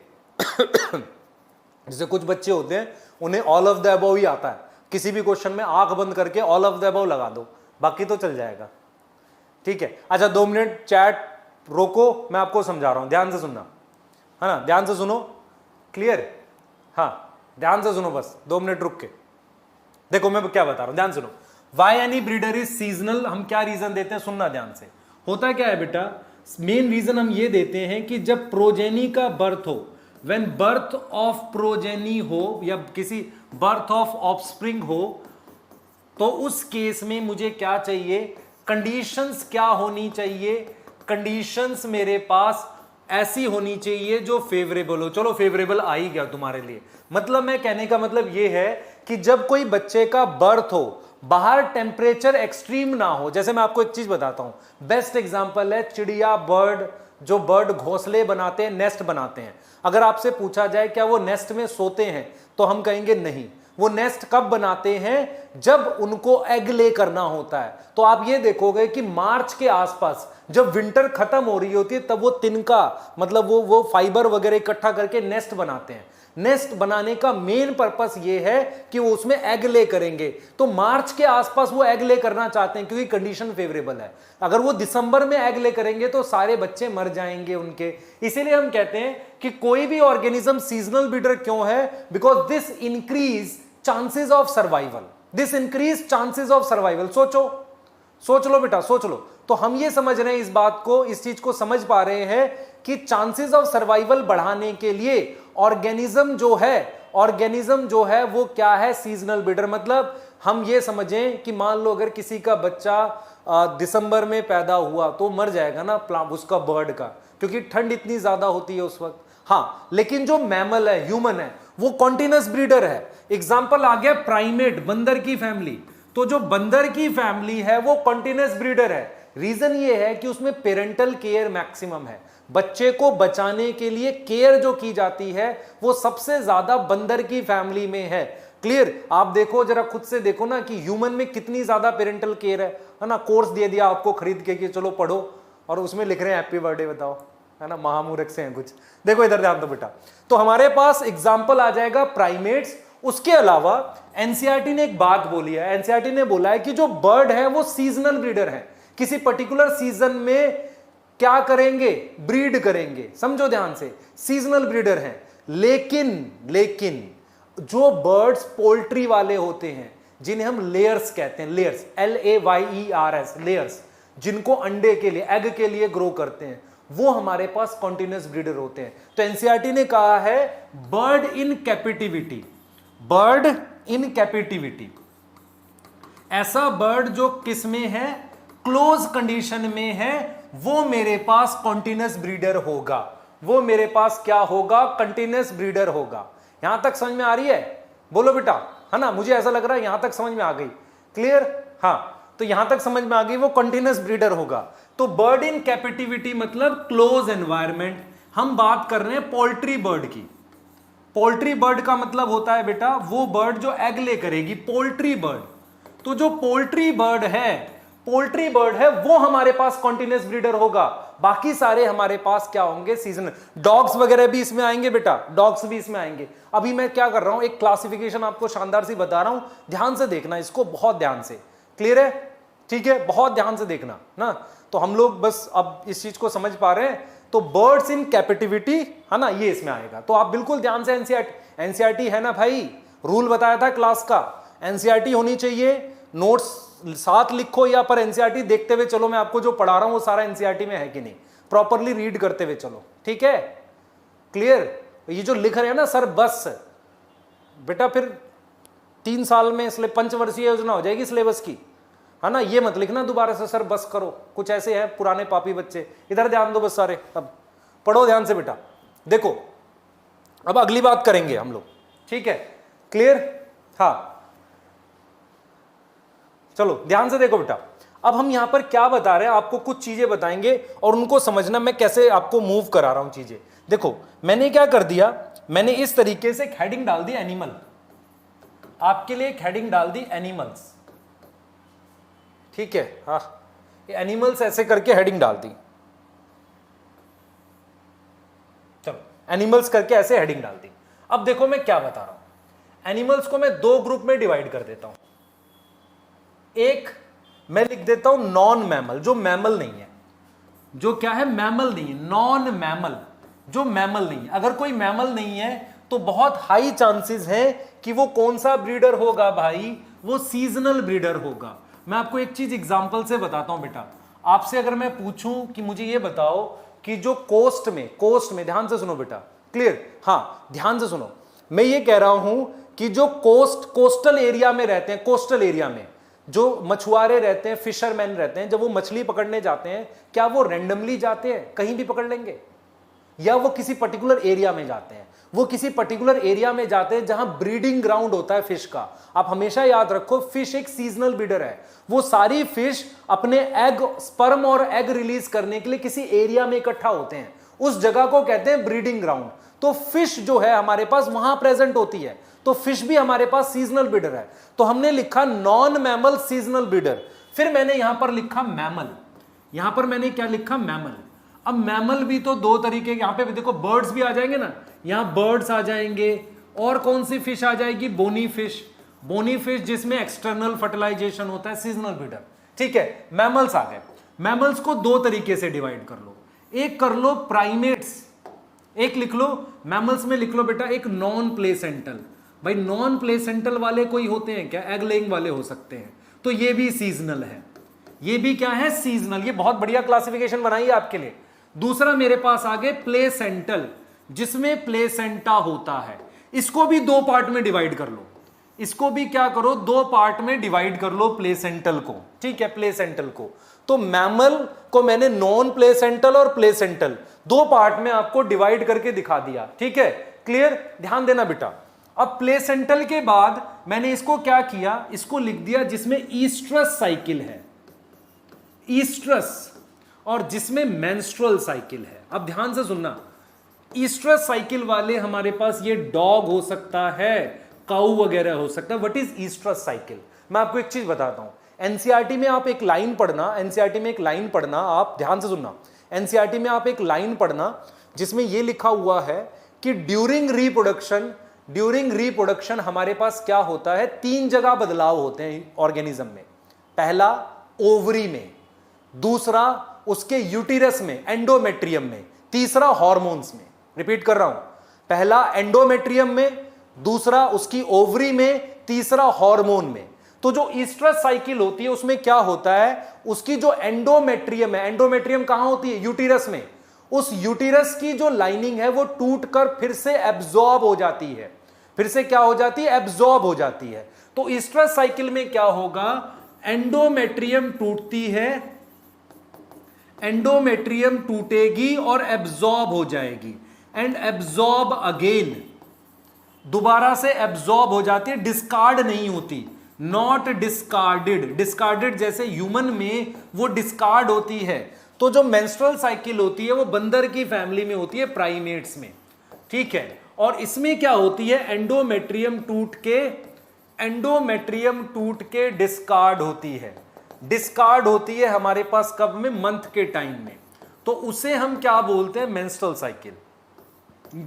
जैसे कुछ बच्चे होते हैं उन्हें ऑल ऑफ द अबव ही आता है, किसी भी क्वेश्चन में आंख बंद करके ऑल ऑफ द अबव लगा दो, बाकी तो चल जाएगा, ठीक है। अच्छा 2 मिनट चैट रोको, मैं आपको समझा रहा हूं, ध्यान से सुनना, है ना, ध्यान से सुनो, क्लियर, हाँ ध्यान से सुनो, बस 2 मिनट रुक के। देखो मैं क्या बता रहा हूं, ध्यान सुनो। Why any breeder is seasonal, हम क्या रीजन देते हैं, सुनना ध्यान से। होता क्या है बेटा, मेन रीजन हम ये देते हैं कि जब प्रोजेनी का बर्थ हो, व्हेन बर्थ ऑफ प्रोजेनी हो या किसी बर्थ ऑफ ऑफस्प्रिंग हो, तो उस केस में मुझे क्या चाहिए, कंडीशंस क्या होनी चाहिए, कंडीशंस मेरे पास ऐसी होनी चाहिए जो फेवरेबल हो। चलो फेवरेबल आ ही गया तुम्हारे लिए, मतलब मैं कहने का मतलब यह है कि जब कोई बच्चे का बर्थ हो, बाहर टेम्परेचर एक्सट्रीम ना हो। जैसे मैं आपको एक चीज बताता हूं, बेस्ट एग्जांपल है चिड़िया, बर्ड, जो बर्ड घोंसले बनाते हैं, नेस्ट बनाते हैं। अगर आपसे पूछा जाए क्या वो नेस्ट में सोते हैं, तो हम कहेंगे नहीं। वो नेस्ट कब बनाते हैं, जब उनको एग ले करना होता है। तो आप ये देखोगे कि मार्च के आसपास जब विंटर खत्म हो रही होती है, तब वो तिनका मतलब वो फाइबर वगैरह इकट्ठा करके नेस्ट बनाते हैं। नेस्ट बनाने का मेन पर्पस ये है कि वो उसमें एग ले करेंगे। तो मार्च के आसपास वो एग ले करना चाहते हैं क्योंकि कंडीशन फेवरेबल है। अगर वो दिसंबर में एग ले करेंगे तो सारे बच्चे मर जाएंगे उनके। इसीलिए हम कहते हैं कि कोई भी ऑर्गेनिज्म सीजनल ब्रीडर क्यों है, because this increase chances of survival, this increase chances of survival. सोच लो बेटा, सोच लो। तो हम ये समझ रहे हैं इस बात को, इस चीज को समझ पा रहे हैं कि चांसेस ऑफ सर्वाइवल बढ़ाने के लिए ऑर्गेनिज्म जो है वो क्या है, सीजनल ब्रीडर। मतलब हम ये समझें कि मान लो अगर किसी का बच्चा दिसंबर में पैदा हुआ तो मर जाएगा ना उसका बर्ड का, क्योंकि ठंड इतनी ज्यादा होती है उस वक्त। हाँ, लेकिन जो मैमल है, ह्यूमन है, वो कॉन्टिन्यूस ब्रीडर है। एग्जाम्पल आ गया प्राइमेट, बंदर की फैमिली। तो जो बंदर की फैमिली है वो कॉन्टिन्यूस ब्रीडर है। रीजन ये है कि उसमें पेरेंटल केयर मैक्सिमम है। बच्चे को बचाने के लिए केयर जो की जाती है वो सबसे ज्यादा बंदर की फैमिली में है। क्लियर? आप देखो जरा, खुद से देखो ना कि ह्यूमन में कितनी ज्यादा पेरेंटल केयर है ना। कोर्स दे दिया आपको खरीद के कि चलो पढ़ो, और उसमें लिख रहे हैं हैप्पी बर्थडे बताओ, है ना, महामूर्ख से हैं कुछ। देखो इधर ध्यान दो बेटा। तो हमारे पास एग्जाम्पल आ जाएगा प्राइमेट्स। उसके अलावा एनसीईआरटी ने एक बात बोली है, एनसीईआरटी ने बोला है कि जो बर्ड है वो सीजनल ब्रीडर है, किसी पर्टिकुलर सीजन में क्या करेंगे, ब्रीड करेंगे, समझो ध्यान से, सीजनल ब्रीडर हैं। लेकिन जो बर्ड्स पोल्ट्री वाले होते हैं, जिन्हें हम लेयर्स कहते हैं, लेयर्स, LAYERS, लेयर्स, जिनको अंडे के लिए, एग के लिए ग्रो करते हैं, वो हमारे पास कॉन्टिन्यूअस ब्रीडर होते हैं। तो एनसीईआरटी ने कहा है बर्ड इन कैपिटिविटी, बर्ड इन कैपिटिविटी, ऐसा बर्ड जो किस में है, क्लोज कंडीशन में है, वो मेरे पास कॉन्टिन्यूअस ब्रीडर होगा, वो मेरे पास क्या होगा, कंटिन्यूअस ब्रीडर होगा। यहां तक समझ में आ रही है? बोलो बेटा, है ना? मुझे ऐसा लग रहा है यहां तक समझ में आ गई, क्लियर? हाँ, तो यहां तक समझ में आ गई, वो कंटिन्यूअस ब्रीडर होगा। तो बर्ड इन कैपिटिविटी मतलब क्लोज एनवायरमेंट। हम बात कर रहे हैं पोल्ट्री बर्ड की। पोल्ट्री बर्ड का मतलब होता है बेटा वो बर्ड जो एग ले करेगी, पोल्ट्री बर्ड। तो जो पोल्ट्री बर्ड है वो हमारे पास कॉन्टिन्यूअस ब्रीडर होगा, बाकी सारे हमारे पास क्या होंगे, सीजनल। डॉग्स वगैरह भी इसमें आएंगे बेटा, डॉग्स भी इसमें आएंगे। अभी मैं क्या कर रहा हूं, एक क्लासिफिकेशन आपको शानदार सी बता रहा हूं, ध्यान से देखना इसको, बहुत ध्यान से, क्लियर है? ठीक है, बहुत ध्यान से देखना ना। तो हम लोग बस अब इस चीज को समझ पा रहे हैं। तो बर्ड्स इन कैपिटिविटी, है ना, ये इसमें आएगा। तो आप बिल्कुल ध्यान से, एनसीईआरटी है ना भाई, रूल बताया था क्लास का, एनसीईआरटी होनी चाहिए, नोट्स साथ लिखो या पर एनसीईआरटी देखते हुए चलो, मैं आपको जो पढ़ा रहा हूं वो सारा एनसीईआरटी में है कि नहीं, प्रॉपरली रीड करते हुए चलो, ठीक है, क्लियर? ये जो लिख रहे हैं ना सर बस, बेटा फिर 3 साल में इसलिए पंचवर्षीय योजना हो जाएगी सिलेबस की, है ना? ये मत लिखना दोबारा से सर बस करो, कुछ ऐसे हैं पुराने पापी बच्चे। इधर ध्यान दो बस सारे, अब पढ़ो ध्यान से बेटा। देखो अब अगली बात करेंगे हम लोग, ठीक है, क्लियर? हाँ, चलो ध्यान से देखो बेटा। अब हम यहां पर क्या बता रहे हैं, आपको कुछ चीजें बताएंगे और उनको समझना मैं कैसे आपको मूव करा रहा हूं चीजें। देखो मैंने क्या कर दिया, मैंने इस तरीके से एक हेडिंग डाल दी एनिमल, आपके लिए एक हेडिंग डाल दी एनिमल्स, ठीक है? हाँ, एनिमल्स ऐसे करके हेडिंग डाल दी, चलो एनिमल्स करके ऐसे हेडिंग डाल दी। अब देखो मैं क्या बता रहा हूं, एनिमल्स को मैं 2 ग्रुप में डिवाइड कर देता हूं। एक मैं लिख देता हूं नॉन मैमल, जो मैमल नहीं है, जो क्या है, मैमल नहीं है, नॉन मैमल, जो मैमल नहीं है। अगर कोई मैमल नहीं है तो बहुत हाई चांसेस है कि वो कौन सा ब्रीडर होगा भाई, वो सीजनल ब्रीडर होगा। मैं आपको एक चीज एग्जांपल से बताता हूं बेटा। आपसे अगर मैं पूछूं कि मुझे ये बताओ कि जो कोस्ट में ध्यान से सुनो बेटा, क्लियर? हाँ ध्यान से सुनो, मैं ये कह रहा हूं कि जो कोस्टल एरिया में रहते हैं, कोस्टल एरिया में जो मछुआरे रहते हैं, फिशरमैन रहते हैं, जब वो मछली पकड़ने जाते हैं, क्या वो रैंडमली जाते हैं, कहीं भी पकड़ लेंगे, या वो किसी पर्टिकुलर एरिया में जाते हैं? वो किसी पर्टिकुलर एरिया में जाते हैं जहां ब्रीडिंग ग्राउंड होता है फिश का। आप हमेशा याद रखो, फिश एक सीजनल ब्रीडर है। वो सारी फिश अपने एग, स्पर्म और एग रिलीज करने के लिए किसी एरिया में इकट्ठा होते हैं, उस जगह को कहते हैं ब्रीडिंग ग्राउंड। तो फिश जो है हमारे पास वहां प्रेजेंट होती है, तो फिश भी हमारे पास सीजनल ब्रीडर है। तो हमने लिखा नॉन मैमल सीजनल ब्रीडर, फिर मैंने यहां पर लिखा मैमल, यहां पर मैंने क्या लिखा, मैमल। अब मैमल भी तो 2 तरीके के, यहां पे भी देखो बर्ड्स भी आ जाएंगे ना, यहां बर्ड्स आ जाएंगे, और कौन सी फिश आ जाएगी, बोनी फिश, बोनी फिश जिसमें एक्सटर्नल फर्टिलाइजेशन होता है, सीजनल ब्रीडर, ठीक है? मैमल्स आ गए। मैमल्स को 2 तरीके से डिवाइड कर लो, एक कर लो प्राइमेट्स, एक लिख लो मैमल्स में, लिख लो बेटा एक नॉन प्लेसेंटल। भाई नॉन प्लेसेंटल वाले कोई होते हैं क्या, एग लेइंग वाले हो सकते हैं, तो ये भी सीजनल है, ये भी क्या है, सीजनल। ये बहुत बढ़िया क्लासिफिकेशन बनाई है आपके लिए। दूसरा मेरे पास आ गए प्लेसेंटल, जिसमें प्लेसेंटा होता है। इसको भी 2 पार्ट में डिवाइड कर लो, इसको भी क्या करो, 2 पार्ट में डिवाइड कर लो प्लेसेंटल को, ठीक है? प्लेसेंटल को, तो मैमल को मैंने नॉन प्लेसेंटल और प्लेसेंटल 2 पार्ट में आपको डिवाइड करके दिखा दिया, ठीक है? क्लियर? ध्यान देना बेटा। अब प्लेसेंटल के बाद मैंने इसको क्या किया, इसको लिख दिया जिसमें ईस्ट्रस साइकिल है, ईस्ट्रस, और जिसमें मेंस्ट्रुअल साइकिल है। अब ध्यान से सुनना, ईस्ट्रस साइकिल वाले हमारे पास ये डॉग हो सकता है, काऊ वगैरह हो सकता है। What is oestrus cycle? मैं आपको एक चीज बताता हूं, एनसीईआरटी में आप एक लाइन पढ़ना, एनसीईआरटी में एक लाइन पढ़ना, आप ध्यान से सुनना, एनसीईआरटी में आप एक लाइन पढ़ना जिसमें यह लिखा हुआ है कि ड्यूरिंग रिप्रोडक्शन ड्यूरिंग रिप्रोडक्शन हमारे पास क्या होता है, 3 जगह बदलाव होते हैं ऑर्गेनिज्म में। पहला ओवरी में, दूसरा उसके यूटिरस में एंडोमेट्रियम में, तीसरा हार्मोन्स में। रिपीट कर रहा हूं, पहला एंडोमेट्रियम में, दूसरा उसकी ओवरी में, तीसरा हार्मोन में। तो जो ईस्ट्रस साइकिल होती है उसमें क्या होता है, उसकी जो एंडोमेट्रियम है, एंडोमेट्रियम कहां होती है, यूटिरस में, उस यूटिरस की जो लाइनिंग है वो टूटकर फिर से एब्जॉर्ब हो जाती है, फिर से क्या हो जाती है, एब्जॉर्ब हो जाती है। तो ईस्ट्रस साइकिल में क्या होगा, एंडोमेट्रियम टूटती है, एंडोमेट्रियम टूटेगी और एब्जॉर्ब हो जाएगी, एंड एब्जॉर्ब अगेन, दोबारा से एब्जॉर्ब हो जाती है, डिस्कार्ड नहीं होती, नॉट डिस्कार्डेड। डिस्कार्डेड जैसे ह्यूमन में वो डिस्कार्ड होती है। तो जो मेंस्ट्रुअल साइकिल होती है वो बंदर की फैमिली में होती है, प्राइमेट्स में, ठीक है। और इसमें क्या होती है, एंडोमेट्रियम टूट के डिस्कार्ड होती है। डिस्कार्ड होती है हमारे पास कब में, मंथ के टाइम में। तो उसे हम क्या बोलते हैं, मेंस्ट्रुअल साइकिल।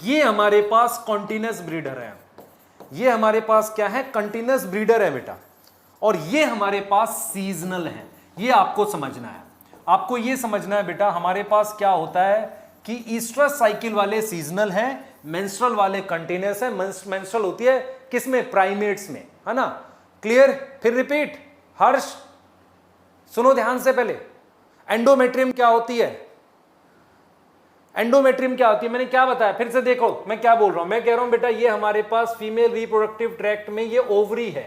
ये हमारे पास कॉन्टिन्यूअस ब्रीडर है, ये हमारे पास क्या है, कंटिन्यूअस ब्रीडर है बेटा। और ये हमारे पास सीजनल है, ये आपको समझना है। आपको ये समझना है बेटा, हमारे पास क्या होता है कि ईस्ट्रस साइकिल वाले सीजनल हैं, मेंस्ट्रुअल वाले कंटिन्यूअस है। मेंस्ट्रुअल होती है किसमें, प्राइमेट्स में, है ना। क्लियर, फिर रिपीट, हर्ष सुनो ध्यान से पहले। एंडोमेट्रियम क्या होती है, एंडोमेट्रियम क्या होती है, मैंने क्या बताया, फिर से देखो मैं क्या बोल रहा हूं। मैं कह रहा हूं बेटा ये हमारे पास फीमेल रिप्रोडक्टिव ट्रैक्ट में ये ओवरी है,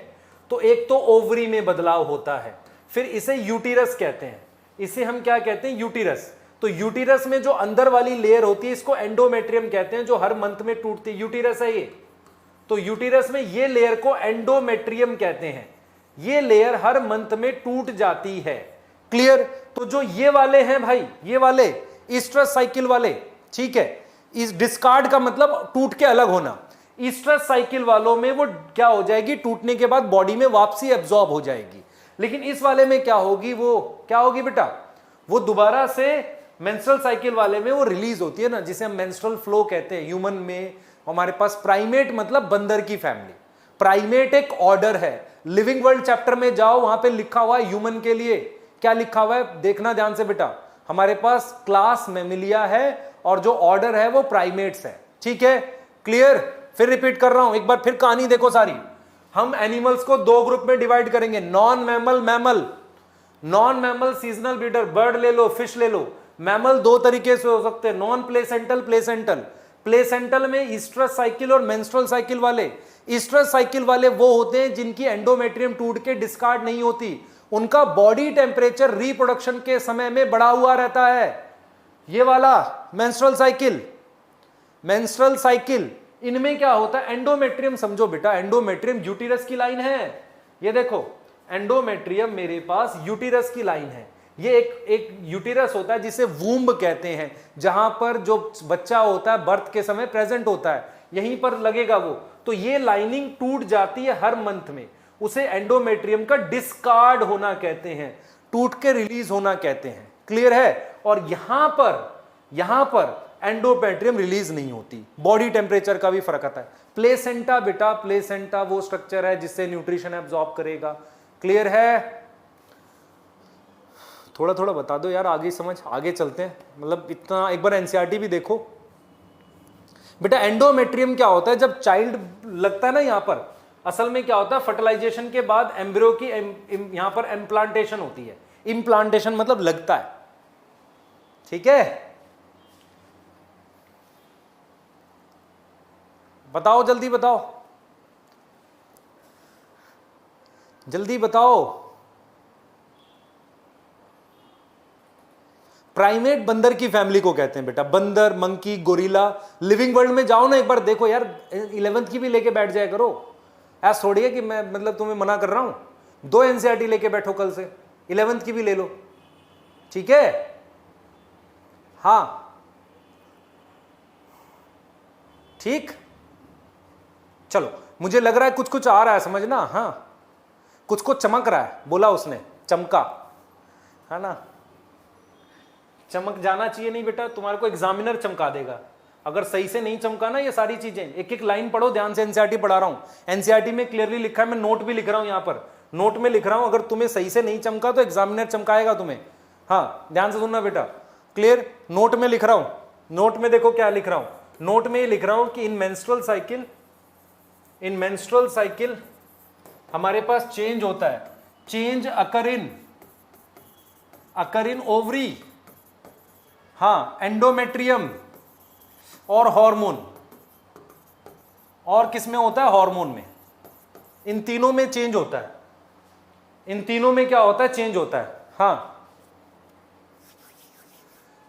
तो एक तो ओवरी में बदलाव होता है, फिर इसे यूटिरस कहते हैं, इसे हम क्या कहते हैं, यूटिरस। तो यूटिरस में जो अंदर वाली लेयर होती है इसको एंडोमेट्रियम कहते हैं, जो हर मंथ में टूटती है, यूटिरस है ये। तो यूटिरस में ये लेयर को एंडोमेट्रियम कहते हैं, ये लेयर हर मंथ में टूट जाती है। क्लियर। तो जो ये वाले हैं भाई, ये वाले ईस्ट्रस साइकिल वाले, ठीक है, इस डिस्कार्ड का मतलब टूट के अलग होना। ईस्ट्रस साइकिल वालों में वो क्या हो जाएगी, टूटने के बाद बॉडी में वापसी एब्जॉर्ब हो जाएगी। लेकिन इस वाले में क्या होगी, वो क्या होगी बेटा, वो दोबारा से मेंस्ट्रुअल साइकिल वाले में वो रिलीज होती है ना, जिसे हम मेंस्ट्रुअल फ्लो कहते हैं। ह्यूमन में हमारे पास प्राइमेट मतलब बंदर की फैमिली, प्राइमेट एक ऑर्डर है। लिविंग वर्ल्ड चैप्टर में जाओ, वहां पे लिखा हुआ है ह्यूमन के लिए क्या लिखा हुआ है, देखना ध्यान से बेटा। हमारे पास क्लास मैमिलिया है और जो ऑर्डर है वो प्राइमेट्स है, ठीक है। क्लियर। फिर रिपीट कर रहा हूं एक बार, फिर कहानी देखो सारी। हम एनिमल्स को 2 ग्रुप में डिवाइड करेंगे, non mammal, mammal. Non mammal seasonal breeder, bird ले लो, फिश ले लो। मैमल 2 तरीके से हो सकते हैं, नॉन प्लेसेंटल, प्लेसेंटल। प्लेसेंटल में ईस्ट्रस साइकिल और मेंस्ट्रुअल साइकिल वाले। ईस्ट्रस साइकिल वाले वो होते हैं जिनकी एंडोमेट्रियम टूट के डिस्कार्ड नहीं होती, उनका बॉडी टेम्परेचर रिप्रोडक्शन के समय में बढ़ा हुआ रहता है। ये वाला मेंस्ट्रुअल साइकिल, मेंस्ट्रुअल साइकिल, इनमें क्या होता है, एंडोमेट्रियम समझो बेटा, एंडोमेट्रियम यूटिरस की लाइन है। ये देखो एंडोमेट्रियम मेरे पास यूटिरस की लाइन है। ये एक यूटिरस होता है जिसे वूम्ब कहते हैं, जहां पर जो बच्चा होता है बर्थ के समय प्रेजेंट होता है, यहीं पर लगेगा वो। तो ये लाइनिंग टूट जाती है हर मंथ में, उसे एंडोमेट्रियम का डिस्कार्ड होना कहते हैं, टूट के रिलीज होना कहते हैं। क्लियर है। और यहां पर एंडोमेट्रियम रिलीज नहीं होती, बॉडी टेम्परेचर का भी फर्क आता है। प्लेसेंटा बेटा, प्लेसेंटा वो स्ट्रक्चर है जिससे न्यूट्रिशन एब्जॉर्ब करेगा। क्लियर है। थोड़ा थोड़ा बता दो यार, आगे समझ, आगे चलते हैं। मतलब इतना एक बार एनसीईआरटी भी देखो बेटा। एंडोमेट्रियम क्या होता है, जब चाइल्ड लगता है ना यहां पर, असल में क्या होता है, फर्टिलाइजेशन के बाद एम्ब्रियो की यहां पर इम्प्लांटेशन होती है। इम्प्लांटेशन मतलब लगता है, ठीक है। बताओ जल्दी बताओ, जल्दी बताओ। प्राइमेट बंदर की फैमिली को कहते हैं बेटा, बंदर, मंकी, गोरिल्ला। लिविंग वर्ल्ड में जाओ ना एक बार, देखो यार 11th की भी लेके बैठ जाया करो। ऐसा थोड़ी है कि मैं मतलब तुम्हें मना कर रहा हूं। 2 एनसीईआरटी लेके बैठो कल से, 11th की भी ले लो, ठीक है। हाँ ठीक, चलो मुझे लग रहा है कुछ कुछ आ रहा है समझना। हाँ कुछ कुछ चमक रहा है, बोला उसने, चमका, है ना। चमक जाना चाहिए नहीं बेटा, तुम्हारे को एग्जामिनर चमका देगा। अगर सही से नहीं चमका ना ये सारी चीजें, एक एक लाइन पढ़ो ध्यान से, एनसीईआरटी पढ़ा रहा हूं, एनसीईआरटी में क्लियरली लिखा है, मैं नोट भी लिख रहा हूं यहां पर, नोट में लिख रहा हूं, अगर तुम्हें सही से नहीं चमका तो एग्जामिनर चमकाएगा तुम्हें। हाँ ध्यान से सुनना बेटा, क्लियर, नोट में लिख रहा हूं, नोट में देखो क्या लिख रहा हूं, नोट में लिख रहा हूं कि इन मेंस्ट्रुअल साइकिल हमारे पास चेंज होता है, चेंज अकर इन ओवरी, हाँ एंडोमेट्रियम और हार्मोन, और किस में होता है, हार्मोन में, इन तीनों में चेंज होता है, इन तीनों में क्या होता है, चेंज होता है। हाँ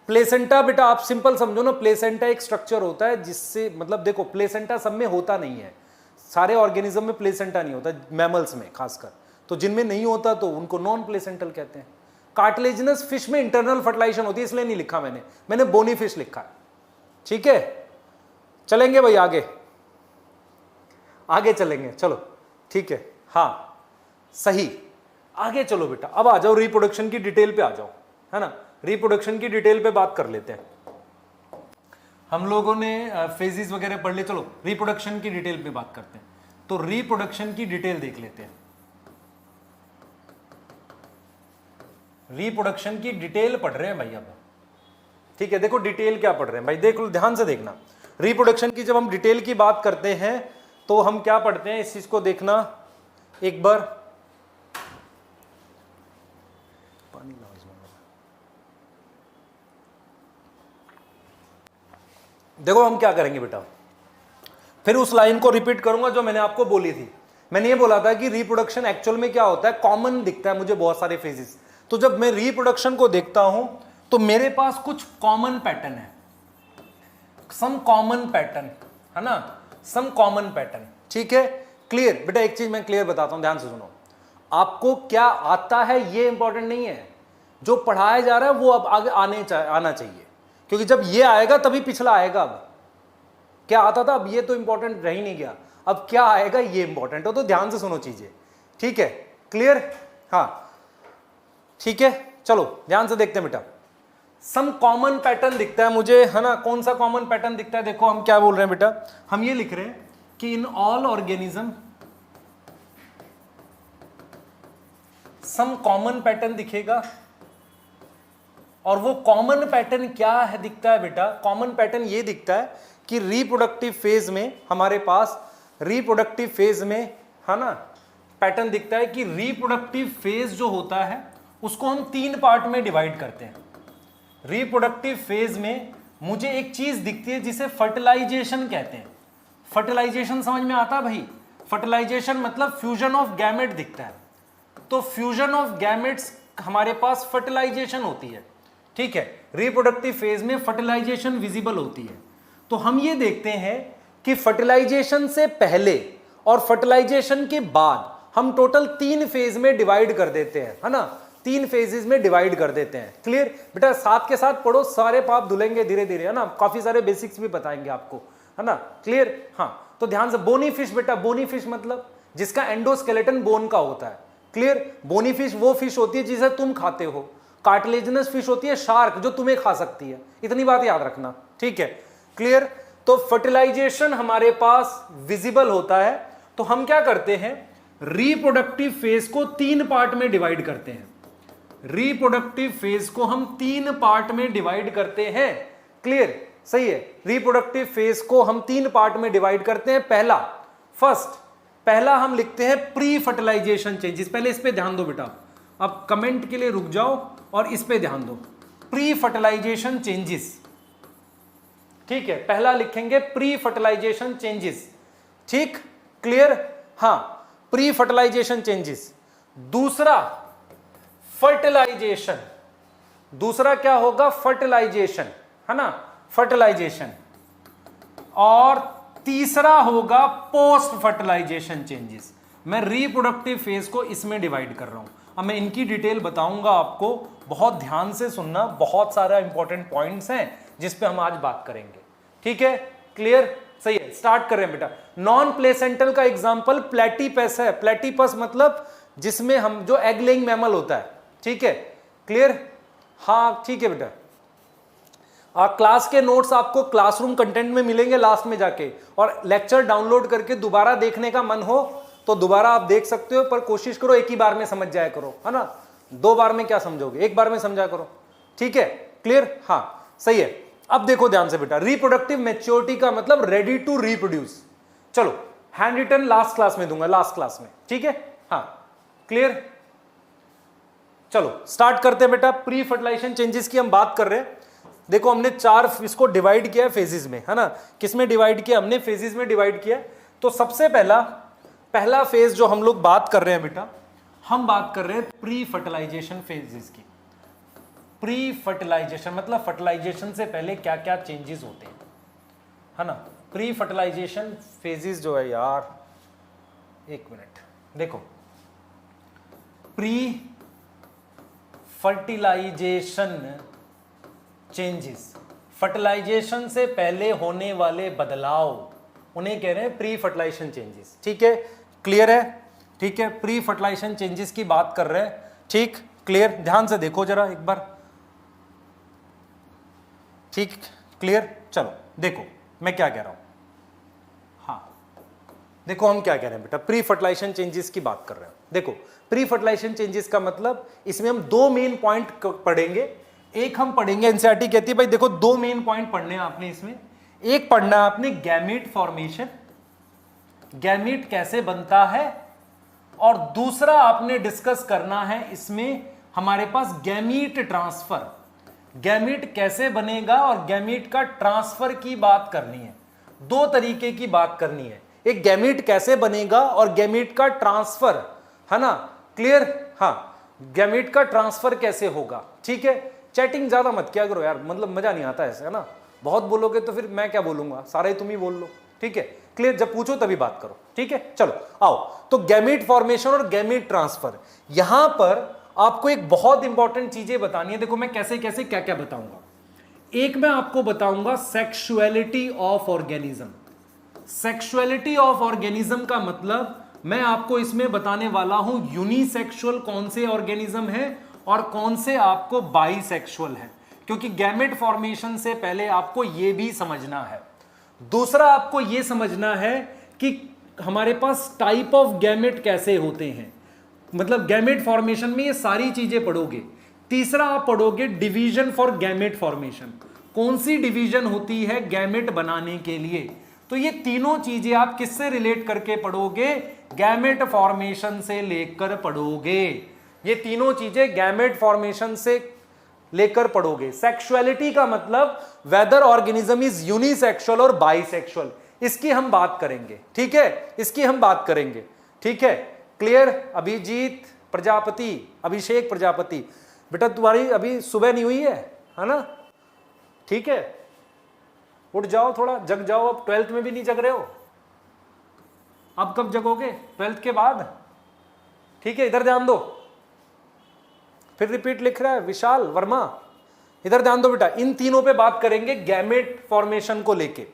प्लेसेंटा बेटा आप सिंपल समझो ना, प्लेसेंटा एक स्ट्रक्चर होता है जिससे, मतलब देखो प्लेसेंटा सब में होता नहीं है, सारे ऑर्गेनिज्म में प्लेसेंटा नहीं होता, मैमल्स में खासकर, तो जिनमें नहीं होता तो उनको नॉन प्लेसेंटल कहते हैं। कार्टिलेजिनस फिश में इंटरनल फर्टिलाइजेशन होती है, इसलिए नहीं लिखा मैंने बोनी फिश लिखा है। ठीक है, चलेंगे भाई आगे चलेंगे, चलो ठीक है, हाँ सही, आगे चलो बेटा, अब आ जाओ रिप्रोडक्शन की डिटेल पे आ जाओ, है ना, रिप्रोडक्शन की डिटेल पे बात कर लेते हैं। हम लोगों ने फेजेस वगैरह पढ़ लिए, चलो रिप्रोडक्शन की डिटेल पे बात करते हैं। तो रिप्रोडक्शन की डिटेल देख लेते हैं, रिप्रोडक्शन की डिटेल पढ़ रहे हैं भाई अब, ठीक है, देखो डिटेल क्या पढ़ रहे हैं भाई, देख लो ध्यान से देखना। रिप्रोडक्शन की जब हम डिटेल की बात करते हैं तो हम क्या पढ़ते हैं, इस चीज को देखना एक बार, पानी लाओ इसमें। देखो हम क्या करेंगे बेटा, फिर उस लाइन को रिपीट करूंगा जो मैंने आपको बोली थी। मैंने ये बोला था कि रिप्रोडक्शन एक्चुअल में क्या होता है, कॉमन दिखता है मुझे बहुत सारे फेजेस, तो जब मैं रिप्रोडक्शन को देखता हूं तो मेरे पास कुछ कॉमन पैटर्न है, सम कॉमन पैटर्न, है ना, सम कॉमन पैटर्न। ठीक है, क्लियर बेटा, एक चीज मैं क्लियर बताता हूं, ध्यान से सुनो, आपको क्या आता है ये इंपॉर्टेंट नहीं है, जो पढ़ाया जा रहा है वो अब आगे आना चाहिए, क्योंकि जब ये आएगा तभी पिछला आएगा। अब क्या आता था, अब ये तो इंपॉर्टेंट रह ही नहीं गया, अब क्या आएगा ये इंपॉर्टेंट हो, तो ध्यान से सुनो चीजें। ठीक है, क्लियर, हाँ ठीक है, चलो ध्यान से देखते हैं बेटा। सम कॉमन पैटर्न दिखता है मुझे, है ना, कौन सा कॉमन पैटर्न दिखता है, देखो हम क्या बोल रहे हैं बेटा, हम ये लिख रहे हैं कि in all organism some common pattern दिखेगा, और वो कॉमन पैटर्न क्या है दिखता है बेटा, कॉमन पैटर्न ये दिखता है कि रिप्रोडक्टिव फेज में हमारे पास, रिप्रोडक्टिव फेज में, है ना, पैटर्न दिखता है कि रिप्रोडक्टिव फेज जो होता है उसको हम 3 पार्ट में डिवाइड करते हैं। रिप्रोडक्टिव फेज में मुझे एक चीज दिखती है जिसे फर्टिलाइजेशन कहते हैं। फर्टिलाइजेशन समझ में आता है भाई, फर्टिलाइजेशन मतलब फ्यूजन ऑफ गैमेट दिखता है, तो फ्यूजन ऑफ गैमेट्स हमारे पास फर्टिलाइजेशन होती है। ठीक है, रिप्रोडक्टिव फेज में फर्टिलाइजेशन विजिबल होती है। तो हम ये देखते हैं कि फर्टिलाइजेशन से पहले और फर्टिलाइजेशन के बाद हम टोटल 3 फेज में डिवाइड कर देते हैं, है ना, 3 फेजेस में डिवाइड कर देते हैं। क्लियर बेटा, साथ के साथ पढ़ो, सारे पाप धुलेंगे धीरे धीरे, है ना, काफी सारे बेसिक्स भी बताएंगे आपको, है ना, क्लियर। हाँ तो ध्यान से, बोनी फिश बेटा, बोनी फिश मतलब जिसका एंडोस्केलेटन बोन का होता है। क्लियर, बोनी फिश वो फिश होती है जिसे तुम खाते हो, कार्टिलेजिनस फिश होती है शार्क जो तुम्हें खा सकती है, इतनी बात याद रखना। ठीक है, क्लियर। तो फर्टिलाइजेशन हमारे पास विजिबल होता है, तो हम क्या करते हैं, रिप्रोडक्टिव फेज को 3 पार्ट में डिवाइड करते हैं। रिप्रोडक्टिव फेज को हम 3 पार्ट में डिवाइड करते हैं। क्लियर, सही है, रिप्रोडक्टिव फेज को हम 3 पार्ट में डिवाइड करते हैं। पहला हम लिखते हैं प्री फर्टिलाइजेशन चेंजेस। पहले इस पे ध्यान दो बेटा, अब कमेंट के लिए रुक जाओ और इस पे ध्यान दो, प्री फर्टिलाइजेशन चेंजेस। ठीक है, पहला लिखेंगे प्री फर्टिलाइजेशन चेंजेस। ठीक, क्लियर, हाँ, प्री फर्टिलाइजेशन चेंजेस। दूसरा फर्टिलाइजेशन, दूसरा क्या होगा, फर्टिलाइजेशन, है ना, फर्टिलाइजेशन। और तीसरा होगा पोस्ट फर्टिलाइजेशन चेंजेस। मैं रिप्रोडक्टिव फेज को इसमें डिवाइड कर रहा हूं। अब मैं इनकी डिटेल बताऊंगा आपको, बहुत ध्यान से सुनना, बहुत सारा इंपॉर्टेंट पॉइंट्स हैं जिस पे हम आज बात करेंगे। ठीक है, क्लियर, सही है, स्टार्ट कर रहे हैं बेटा। नॉन प्लेसेंटल का एग्जांपल प्लेटिपस है। प्लेटिपस मतलब जिसमें हम, जो एग लेइंग मैमल होता है। ठीक है, क्लियर, हाँ ठीक है बेटा। क्लास के नोट्स आपको क्लासरूम कंटेंट में मिलेंगे लास्ट में जाके, और लेक्चर डाउनलोड करके दोबारा देखने का मन हो तो दोबारा आप देख सकते हो, पर कोशिश करो एक ही बार में समझ जाया करो, है ना। 2 बार में क्या समझोगे, एक बार में समझा करो, ठीक है, क्लियर, हाँ सही है। अब देखो ध्यान से बेटा, रिप्रोडक्टिव मैच्योरिटी का मतलब रेडी टू रिप्रोड्यूस। चलो हैंड रिटन लास्ट क्लास में दूंगा, लास्ट क्लास में, ठीक है, हाँ क्लियर। चलो स्टार्ट करते हैं बेटा। प्री फर्टिलाइजेशन चेंजेस की हम बात कर रहे हैं। देखो हमने 4 इसको डिवाइड किया है फेजेस में, है ना। किस में डिवाइड किया हमने, फेजेस में डिवाइड किया। तो सबसे पहला फेज जो हम लोग बात कर रहे हैं बेटा, हम बात कर रहे हैं प्री फर्टिलाइजेशन फेजेस की। प्री फर्टिलाइजेशन मतलब फर्टिलाइजेशन से पहले क्या क्या चेंजेस होते हैं, है ना। प्री फर्टिलाइजेशन फेजेस जो है यार, एक मिनट देखो, प्री फर्टिलाइजेशन चेंजेस, फर्टिलाइजेशन से पहले होने वाले बदलाव, उन्हें कह रहे हैं प्री फर्टिलाइजेशन चेंजेस, ठीक है, क्लियर है, ठीक है। प्री फर्टिलाइजेशन चेंजेस की बात कर रहे हैं, ठीक, क्लियर। ध्यान से देखो जरा एक बार, ठीक, क्लियर। चलो देखो मैं क्या कह रहा हूं, हाँ देखो हम क्या कह रहे हैं बेटा, प्री फर्टिलाइजेशन चेंजेस की बात कर रहे हैं। देखो प्री फर्टिलाइजेशन चेंजेस का मतलब, इसमें हम 2 मेन पॉइंट पढ़ेंगे। एक हम पढ़ेंगे, एनसीईआरटी कहती है भाई देखो 2 मेन पॉइंट पढ़ने हैं आपने इसमें। एक पढ़ना है आपने गैमीट फॉर्मेशन, गैमीट कैसे बनता है, और दूसरा आपने डिस्कस करना है इसमें हमारे पास गैमीट ट्रांसफर, गैमीट कैसे बनेगा और गैमीट का ट्रांसफर की बात करनी है। 2 तरीके की बात करनी है, एक गैमीट कैसे बनेगा और गैमीट का ट्रांसफर, है ना, क्लियर, हाँ गैमीट का ट्रांसफर कैसे होगा, ठीक है। चैटिंग ज्यादा मत किया करो यार, मतलब मजा नहीं आता ऐसे, है ना। बहुत बोलोगे तो फिर मैं क्या बोलूंगा, सारा ही तुम ही बोल लो, ठीक है, क्लियर। जब पूछो तभी बात करो, ठीक है। चलो आओ, तो गैमीट फॉर्मेशन और गैमीट ट्रांसफर, यहां पर आपको एक बहुत इंपॉर्टेंट चीजें बतानी है। देखो मैं कैसे कैसे क्या क्या बताऊंगा। एक मैं आपको बताऊंगा sexuality of organism. Sexuality of organism का मतलब मैं आपको इसमें बताने वाला हूं यूनिसेक्सुअल कौन से ऑर्गेनिज्म है और कौन से आपको बाइसेक्सुअल है, क्योंकि गैमेट फॉर्मेशन से पहले आपको यह भी समझना है। दूसरा आपको यह समझना है कि हमारे पास टाइप ऑफ गैमेट कैसे होते हैं, मतलब गैमेट फॉर्मेशन में ये सारी चीजें पढ़ोगे। तीसरा आप पढ़ोगे डिवीजन फॉर गैमेट फॉर्मेशन, कौन सी डिवीजन होती है गैमेट बनाने के लिए। तो ये तीनों चीजें आप किससे रिलेट करके पढ़ोगे, गैमेट फॉर्मेशन से लेकर पढ़ोगे। ये तीनों चीजें गैमेट फॉर्मेशन से लेकर पढ़ोगे। सेक्सुअलिटी का मतलब वेदर ऑर्गेनिज्म इज यूनिसेक्सुअल और बाइसेक्सुअल, इसकी हम बात करेंगे, ठीक है, इसकी हम बात करेंगे, ठीक है, क्लियर। अभिजीत प्रजापति, अभिषेक प्रजापति, बेटा तुम्हारी अभी सुबह नहीं हुई है ना, ठीक है, उठ जाओ थोड़ा, जग जाओ। अब 12th में भी नहीं जग रहे हो, अब कब जगोगे, 12th के बाद, ठीक है। इधर ध्यान दो, फिर रिपीट लिख रहा है विशाल वर्मा, इधर ध्यान दो बेटा। इन तीनों पे बात करेंगे गैमेट फॉर्मेशन को लेके,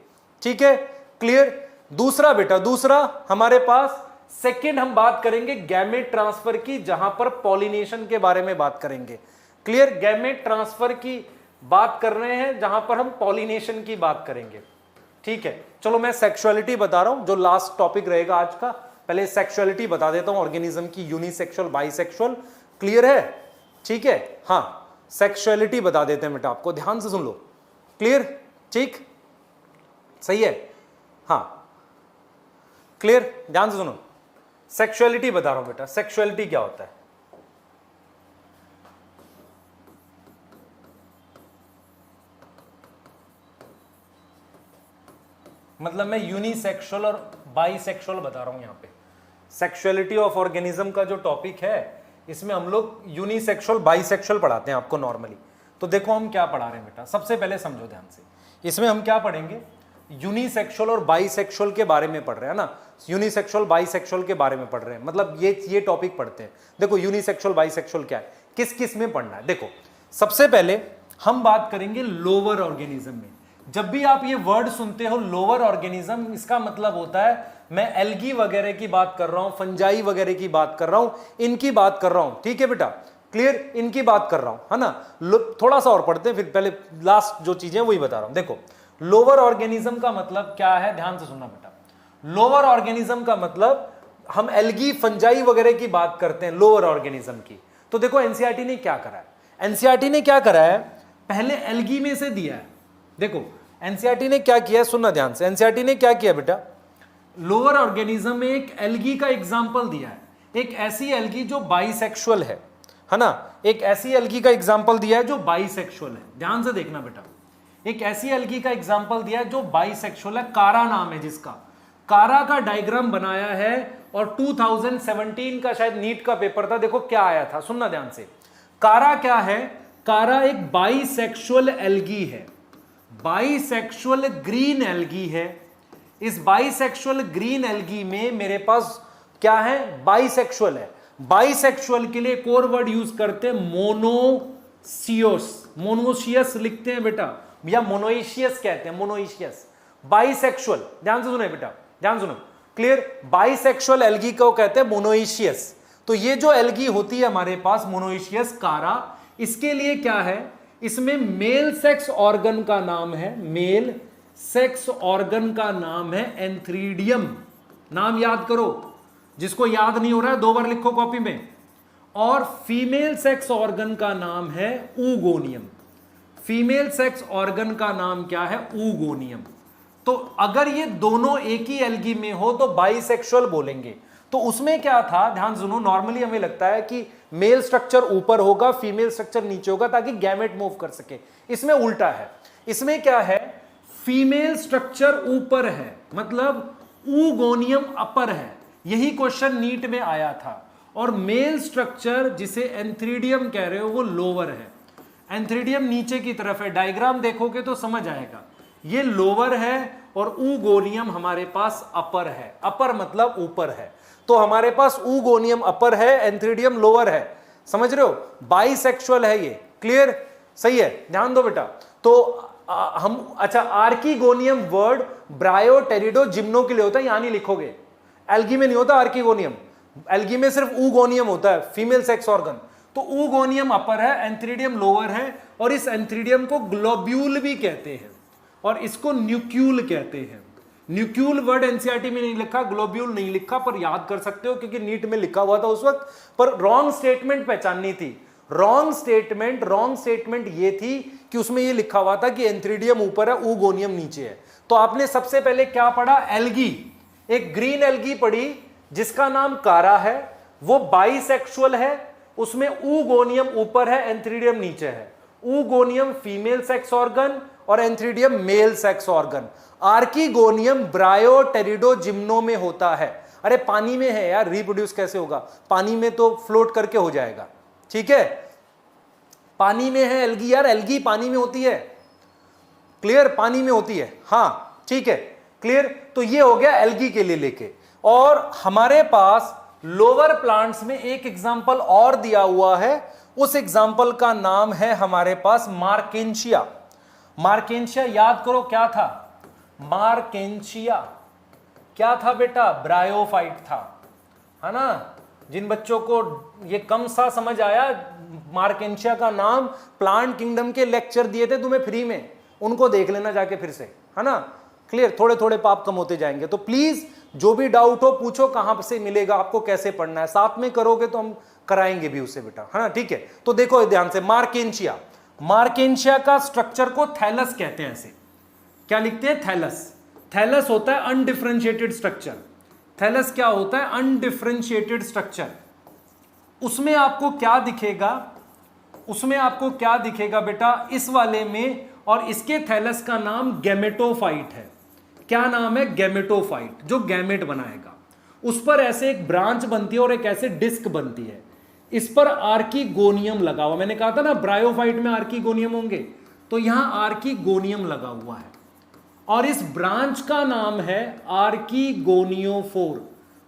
ठीक है, क्लियर। दूसरा बेटा, दूसरा हमारे पास सेकंड हम बात करेंगे गैमेट ट्रांसफर की, जहां पर पॉलिनेशन के बारे में बात करेंगे, क्लियर। गैमेट ट्रांसफर की बात कर रहे हैं जहां पर हम पॉलिनेशन की बात करेंगे, ठीक है। चलो मैं सेक्सुअलिटी बता रहा हूं, जो लास्ट टॉपिक रहेगा आज का। पहले सेक्सुअलिटी बता देता हूं ऑर्गेनिज्म की, यूनिसेक्सुअल बाइसेक्सुअल, क्लियर है, ठीक है, हाँ सेक्सुअलिटी बता देते हैं बेटा, आपको ध्यान से सुन लो, क्लियर, ठीक, सही है, हाँ क्लियर, ध्यान से सुनो। सेक्सुअलिटी बता रहा हूं बेटा, सेक्सुअलिटी क्या होता है। मतलब मैं यूनिसेक्सुअल और बाइसेक्सुअल बता रहा हूं यहां पे। सेक्सुअलिटी ऑफ ऑर्गेनिज्म का जो टॉपिक है, इसमें हम लोग यूनिसेक्सुअल बाइसेक्सुअल पढ़ाते हैं आपको नॉर्मली। तो देखो हम क्या पढ़ा रहे हैं बेटा, सबसे पहले समझो ध्यान से, इसमें हम क्या पढ़ेंगे, यूनिसेक्सुअल और बाइसेक्सुअल के बारे में पढ़ रहे हैं ना, यूनिसेक्सुअल बाइसेक्सुअल के बारे में पढ़ रहे हैं, मतलब ये टॉपिक पढ़ते हैं। देखो यूनिसेक्सुअल बाइसेक्सुअल क्या है, किस किस में पढ़ना है। देखो सबसे पहले हम बात करेंगे लोअर ऑर्गेनिज्म में। जब भी आप ये वर्ड सुनते हो लोअर ऑर्गेनिज्म, इसका मतलब होता है मैं एल्गी वगैरह की बात कर रहा हूं, फंजाई वगैरह की बात कर रहा हूं, इनकी बात कर रहा हूं, ठीक है बेटा। क्लियर, इनकी बात कर रहा हूं, है ना। थोड़ा सा और पढ़ते हैं, फिर पहले लास्ट जो चीजें वही बता रहा हूं। देखो लोअर ऑर्गेनिज्म का मतलब क्या है, ध्यान से सुनना बेटा। लोअर ऑर्गेनिज्म का मतलब हम एल्गी फंजाई वगैरह की बात करते हैं लोअर ऑर्गेनिज्म की। तो देखो एनसीईआरटी ने क्या करा है, एनसीईआरटी ने क्या करा है, पहले एल्गी में से दिया है। देखो एनसीईआरटी ने क्या किया है, सुनना ध्यान से। एनसीईआरटी ने क्या किया बेटा, लोअर ऑर्गेनिज्म में एक एल्गी का एग्जांपल दिया है, एक ऐसी एल्गी जो बाइसेक्सुअल है ना। एक ऐसी एल्गी का एग्जांपल दिया है जो बाइसेक्सुअल है, ध्यान से देखना बेटा। एक ऐसी एल्गी का एग्जांपल दिया है जो बाइसेक्सुअल है, कारा नाम है जिसका। कारा का डायग्राम बनाया है और 2017 का शायद नीट का पेपर था, देखो क्या आया था, सुनना ध्यान से। कारा क्या है, कारा एक बाइसेक्सुअल एल्गी है, बाइसेक्सुअल ग्रीन एल्गी है। इस बाइसेक्सुअल ग्रीन एल्गी में मेरे पास क्या है, बाइसेक्सुअल है। बाइसेक्सुअल के लिए कोर वर्ड यूज करते हैं मोनोसियस, मोनोसियस लिखते हैं बेटा, या मोनोइशियस कहते हैं, मोनोइशियस। बाइसेक्सुअल, ध्यान से सुनो बेटा, ध्यान सुनो, क्लियर। बाइसेक्सुअल एल्गी को कहते हैं मोनोइशियस। तो ये जो एल्गी होती है हमारे पास मोनोइशियस कारा, इसके लिए क्या है, इसमें मेल सेक्स ऑर्गन का नाम है, मेल सेक्स ऑर्गन का नाम है एंथ्रीडियम। नाम याद करो, जिसको याद नहीं हो रहा है 2 बार लिखो कॉपी में। और फीमेल सेक्स ऑर्गन का नाम है ऊगोनियम। फीमेल सेक्स ऑर्गन का नाम क्या है, ऊगोनियम। तो अगर ये दोनों एक ही एल्गी में हो तो बाइसेक्सुअल बोलेंगे। तो उसमें क्या था, ध्यान सुनो, नॉर्मली हमें लगता है कि मेल स्ट्रक्चर ऊपर होगा, फीमेल स्ट्रक्चर नीचे होगा ताकि गैमेट मूव कर सके। इसमें उल्टा है, इसमें क्या है, फीमेल स्ट्रक्चर ऊपर है, मतलब ऊगोनियम अपर है। यही क्वेश्चन नीट में आया था। और मेल स्ट्रक्चर जिसे एंथ्रीडियम कह रहे हो वो लोअर है, एंथ्रीडियम नीचे की तरफ है। डायग्राम देखोगे तो समझ आएगा, ये लोअर है और ऊगोनियम हमारे पास अपर है। अपर मतलब ऊपर है, तो हमारे पास ऊगोनियम अपर है, एंथ्रीडियम लोअर है। समझ रहे हो, बाइसेक्सुअल है ये, क्लियर, सही है, ध्यान दो बेटा। तो हम अच्छा, आर्कीगोनियम वर्ड ब्रायो टेरिडो जिम्नो के लिए होता है, यहां नहीं लिखोगे, एल्गी में नहीं होता आर्कीगोनियम, एल्गी में सिर्फ ऊगोनियम होता है, फीमेल सेक्स ऑर्गन। तो ऊगोनियम अपर है, एंथ्रीडियम लोअर है, और इस एंथ्रीडियम को ग्लोब्यूल भी कहते हैं और इसको न्यूक्यूल कहते हैं। न्यूक्यूल वर्ड एनसीईआरटी में नहीं लिखा, ग्लोब्यूल नहीं लिखा, पर याद कर सकते हो क्योंकि नीट में लिखा हुआ था उस वक्त। पर रॉन्ग स्टेटमेंट पहचाननी थी, रॉन्ग स्टेटमेंट ये थी कि उसमें ये लिखा हुआ था कि एंथ्रीडियम ऊपर है, ऊगोनियम नीचे है। तो आपने सबसे पहले क्या पढ़ा, एल्गी, एक ग्रीन एल्गी पढ़ी जिसका नाम कारा है, वो बाइसेक्सुअल है, उसमें ऊगोनियम ऊपर है, एंथ्रीडियम नीचे है। ऊगोनियम फीमेल सेक्स ऑर्गन और antheridium male sex organ. Archegonium bryo pterido gymno में होता है। अरे पानी में है यार, रिप्रोड्यूस कैसे होगा, पानी में तो फ्लोट करके हो जाएगा, ठीक है, पानी में है एल्गी यार, एल्गी पानी में होती है, क्लियर, पानी में होती है, हाँ ठीक है, क्लियर। तो ये हो गया एल्गी के लिए लेके। और हमारे पास लोअर प्लांट्स में एक एग्जांपल और दिया हुआ है, उस एग्जांपल का नाम है हमारे पास मार्केंशिया। मार्केंशिया याद करो क्या था, मार्केंशिया क्या था बेटा, ब्रायोफाइट था, है ना। जिन बच्चों को ये कम सा समझ आया, मार्केंशिया का नाम प्लांट किंगडम के लेक्चर दिए थे तुम्हें फ्री में, उनको देख लेना जाके फिर से, है ना, क्लियर। थोड़े थोड़े पाप कम होते जाएंगे। तो प्लीज जो भी डाउट हो पूछो, कहां से मिलेगा आपको, कैसे पढ़ना है, साथ में करोगे तो हम कराएंगे भी उससे बेटा, है ना, ठीक है। तो देखो ध्यान से, मार्केंशिया, मार्केंशिया का स्ट्रक्चर को थैलस कहते हैं। ऐसे क्या लिखते हैं, थैलस। थैलस होता है अनडिफरेंशिएटेड स्ट्रक्चर। थैलस क्या होता है, अनडिफरेंशिएटेड स्ट्रक्चर। उसमें आपको क्या दिखेगा, उसमें आपको क्या दिखेगा बेटा, इस वाले में, और इसके थैलस का नाम गैमेटोफाइट है। क्या नाम है, गैमेटोफाइट, जो गैमेट बनाएगा। उस पर ऐसे एक ब्रांच बनती है और एक ऐसे डिस्क बनती है, इस पर आर्कीगोनियम लगा हुआ। मैंने कहा था ना ब्रायोफाइट में आर्कीगोनियम होंगे, तो यहां आर्कीगोनियम लगा हुआ है और इस ब्रांच का नाम है आर्कीगोनियोफोर।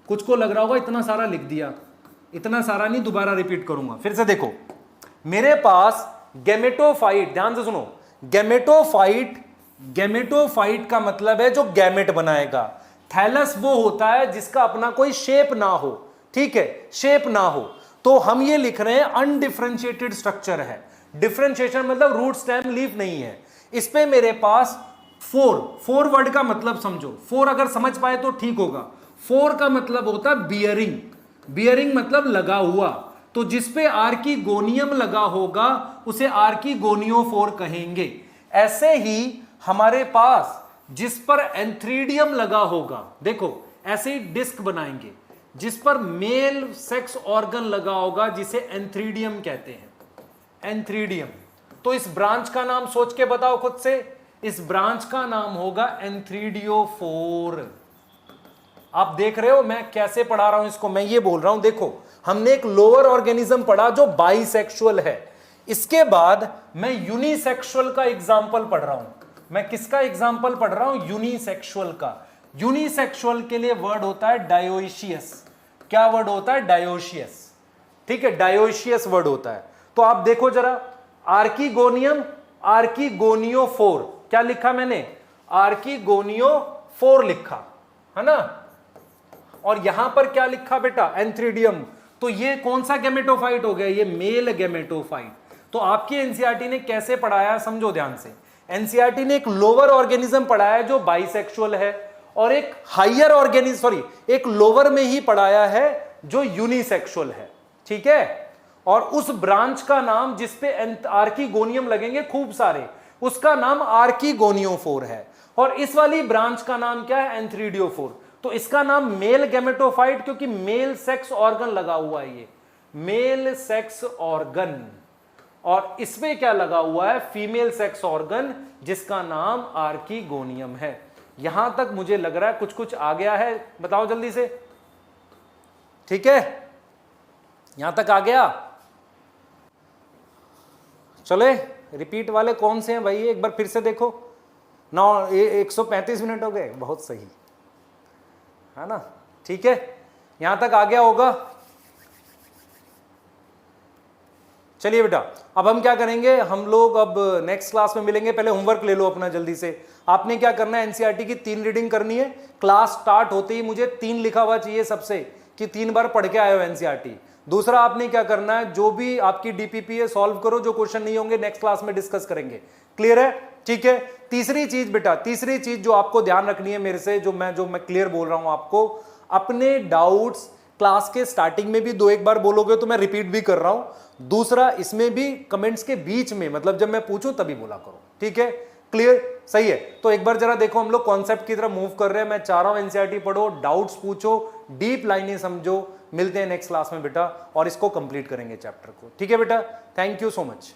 कुछ को लग रहा होगा इतना सारा लिख दिया, इतना सारा नहीं, दोबारा रिपीट करूंगा। फिर से देखो, मेरे पास गैमेटोफाइट, ध्यान से सुनो, गैमेटोफाइट, गैमेटोफाइट का मतलब है जो गैमेट बनाएगा। थैलस वो होता है जिसका अपना कोई शेप ना हो, ठीक है, शेप ना हो। तो हम ये लिख रहे हैं अनडिफरेंशिएटेड स्ट्रक्चर है। डिफरेंशिएशन मतलब रूट स्टेम लीफ नहीं है। इस पे मेरे पास फोर वर्ड का मतलब समझो, फोर अगर समझ पाए तो ठीक होगा। फोर का मतलब होता है बियरिंग, बियरिंग मतलब लगा हुआ, तो जिसपे आर्कीगोनियम लगा होगा उसे आर्कीगोनियोफोर कहेंगे। ऐसे ही हमारे पास जिस पर एंथ्रीडियम लगा होगा, देखो ऐसे ही डिस्क बनाएंगे जिस पर मेल सेक्स ऑर्गन लगा होगा जिसे एंथ्रीडियम कहते हैं, एंथ्रीडियम। तो इस ब्रांच का नाम सोच के बताओ खुद से, इस ब्रांच का नाम होगा एंथ्रीडियोफोर। आप देख रहे हो मैं कैसे पढ़ा रहा हूं इसको, मैं ये बोल रहा हूं देखो हमने एक लोअर ऑर्गेनिज्म पढ़ा जो बाइसेक्सुअल है, इसके बाद मैं यूनिसेक्सुअल का एग्जांपल पढ़ रहा हूं। मैं किसका एग्जांपल पढ़ रहा हूं? यूनिसेक्सुअल का। यूनिसेक्सुअल के लिए वर्ड होता है डायोशियस। क्या वर्ड होता है? डायोशियस। ठीक है, डायोशियस वर्ड होता है। तो आप देखो जरा, आर्कीगोनियम, आर्कीगोनियोफोर, क्या लिखा मैंने? आर्कीगोनियोफोर लिखा है ना, और यहां पर क्या लिखा बेटा? एंथ्रीडियम। तो ये कौन सा गैमेटोफाइट हो गया? ये मेल गैमेटोफाइट। तो आपकी एनसीईआरटी ने कैसे पढ़ाया समझो ध्यान से। एनसीईआरटी ने एक लोअर ऑर्गेनिज्म पढ़ाया है जो बाइसेक्सुअल है, और एक हायर ऑर्गेनिज्म, सॉरी एक लोअर में ही पढ़ाया है जो यूनिसेक्सुअल है। ठीक है, और उस ब्रांच का नाम जिसपे आर्कीगोनियम लगेंगे खूब सारे, उसका नाम आर्कीगोनियोफोर है। और इस वाली ब्रांच का नाम क्या है? एंथ्रीडियोफोर। तो इसका नाम मेल गैमेटोफाइट, क्योंकि मेल सेक्स ऑर्गन लगा हुआ है, ये मेल सेक्स ऑर्गन। और इसमें क्या लगा हुआ है? फीमेल सेक्स ऑर्गन, जिसका नाम आर्कीगोनियम है। यहां तक मुझे लग रहा है कुछ कुछ आ गया है, बताओ जल्दी से। ठीक है, यहां तक आ गया? चले रिपीट वाले कौन से हैं भाई? एक बार फिर से देखो। 135 मिनट हो गए, बहुत सही है ना। ठीक है, यहां तक आ गया होगा। चलिए बेटा, अब हम क्या करेंगे, हम लोग अब नेक्स्ट क्लास में मिलेंगे। पहले होमवर्क ले लो अपना जल्दी से। आपने क्या करना है? एनसीईआरटी की 3 रीडिंग करनी है। क्लास स्टार्ट होते ही मुझे 3 लिखा हुआ चाहिए सबसे, कि 3 बार पढ़ के आए हो एनसीईआरटी। दूसरा आपने क्या करना है, जो भी आपकी डीपीपी है सॉल्व करो, जो क्वेश्चन नहीं होंगे नेक्स्ट क्लास में डिस्कस करेंगे। क्लियर है? ठीक है। तीसरी चीज बेटा, तीसरी चीज जो आपको ध्यान रखनी है मेरे से, जो मैं क्लियर बोल रहा हूं आपको, अपने डाउट्स क्लास के स्टार्टिंग में भी 2-1 बार बोलोगे तो मैं रिपीट भी कर रहा हूं। दूसरा, इसमें भी कमेंट्स के बीच में, मतलब जब मैं पूछूं तभी बोला करो। ठीक है, क्लियर? सही है। तो एक बार जरा देखो, हम लोग कॉन्सेप्ट की तरफ मूव कर रहे हैं। मैं चाह रहा हूं एनसीईआरटी पढ़ो, डाउट्स पूछो, डीप लाइनें समझो। मिलते हैं नेक्स्ट क्लास में बेटा, और इसको कंप्लीट करेंगे चैप्टर को। ठीक है बेटा, थैंक यू सो मच।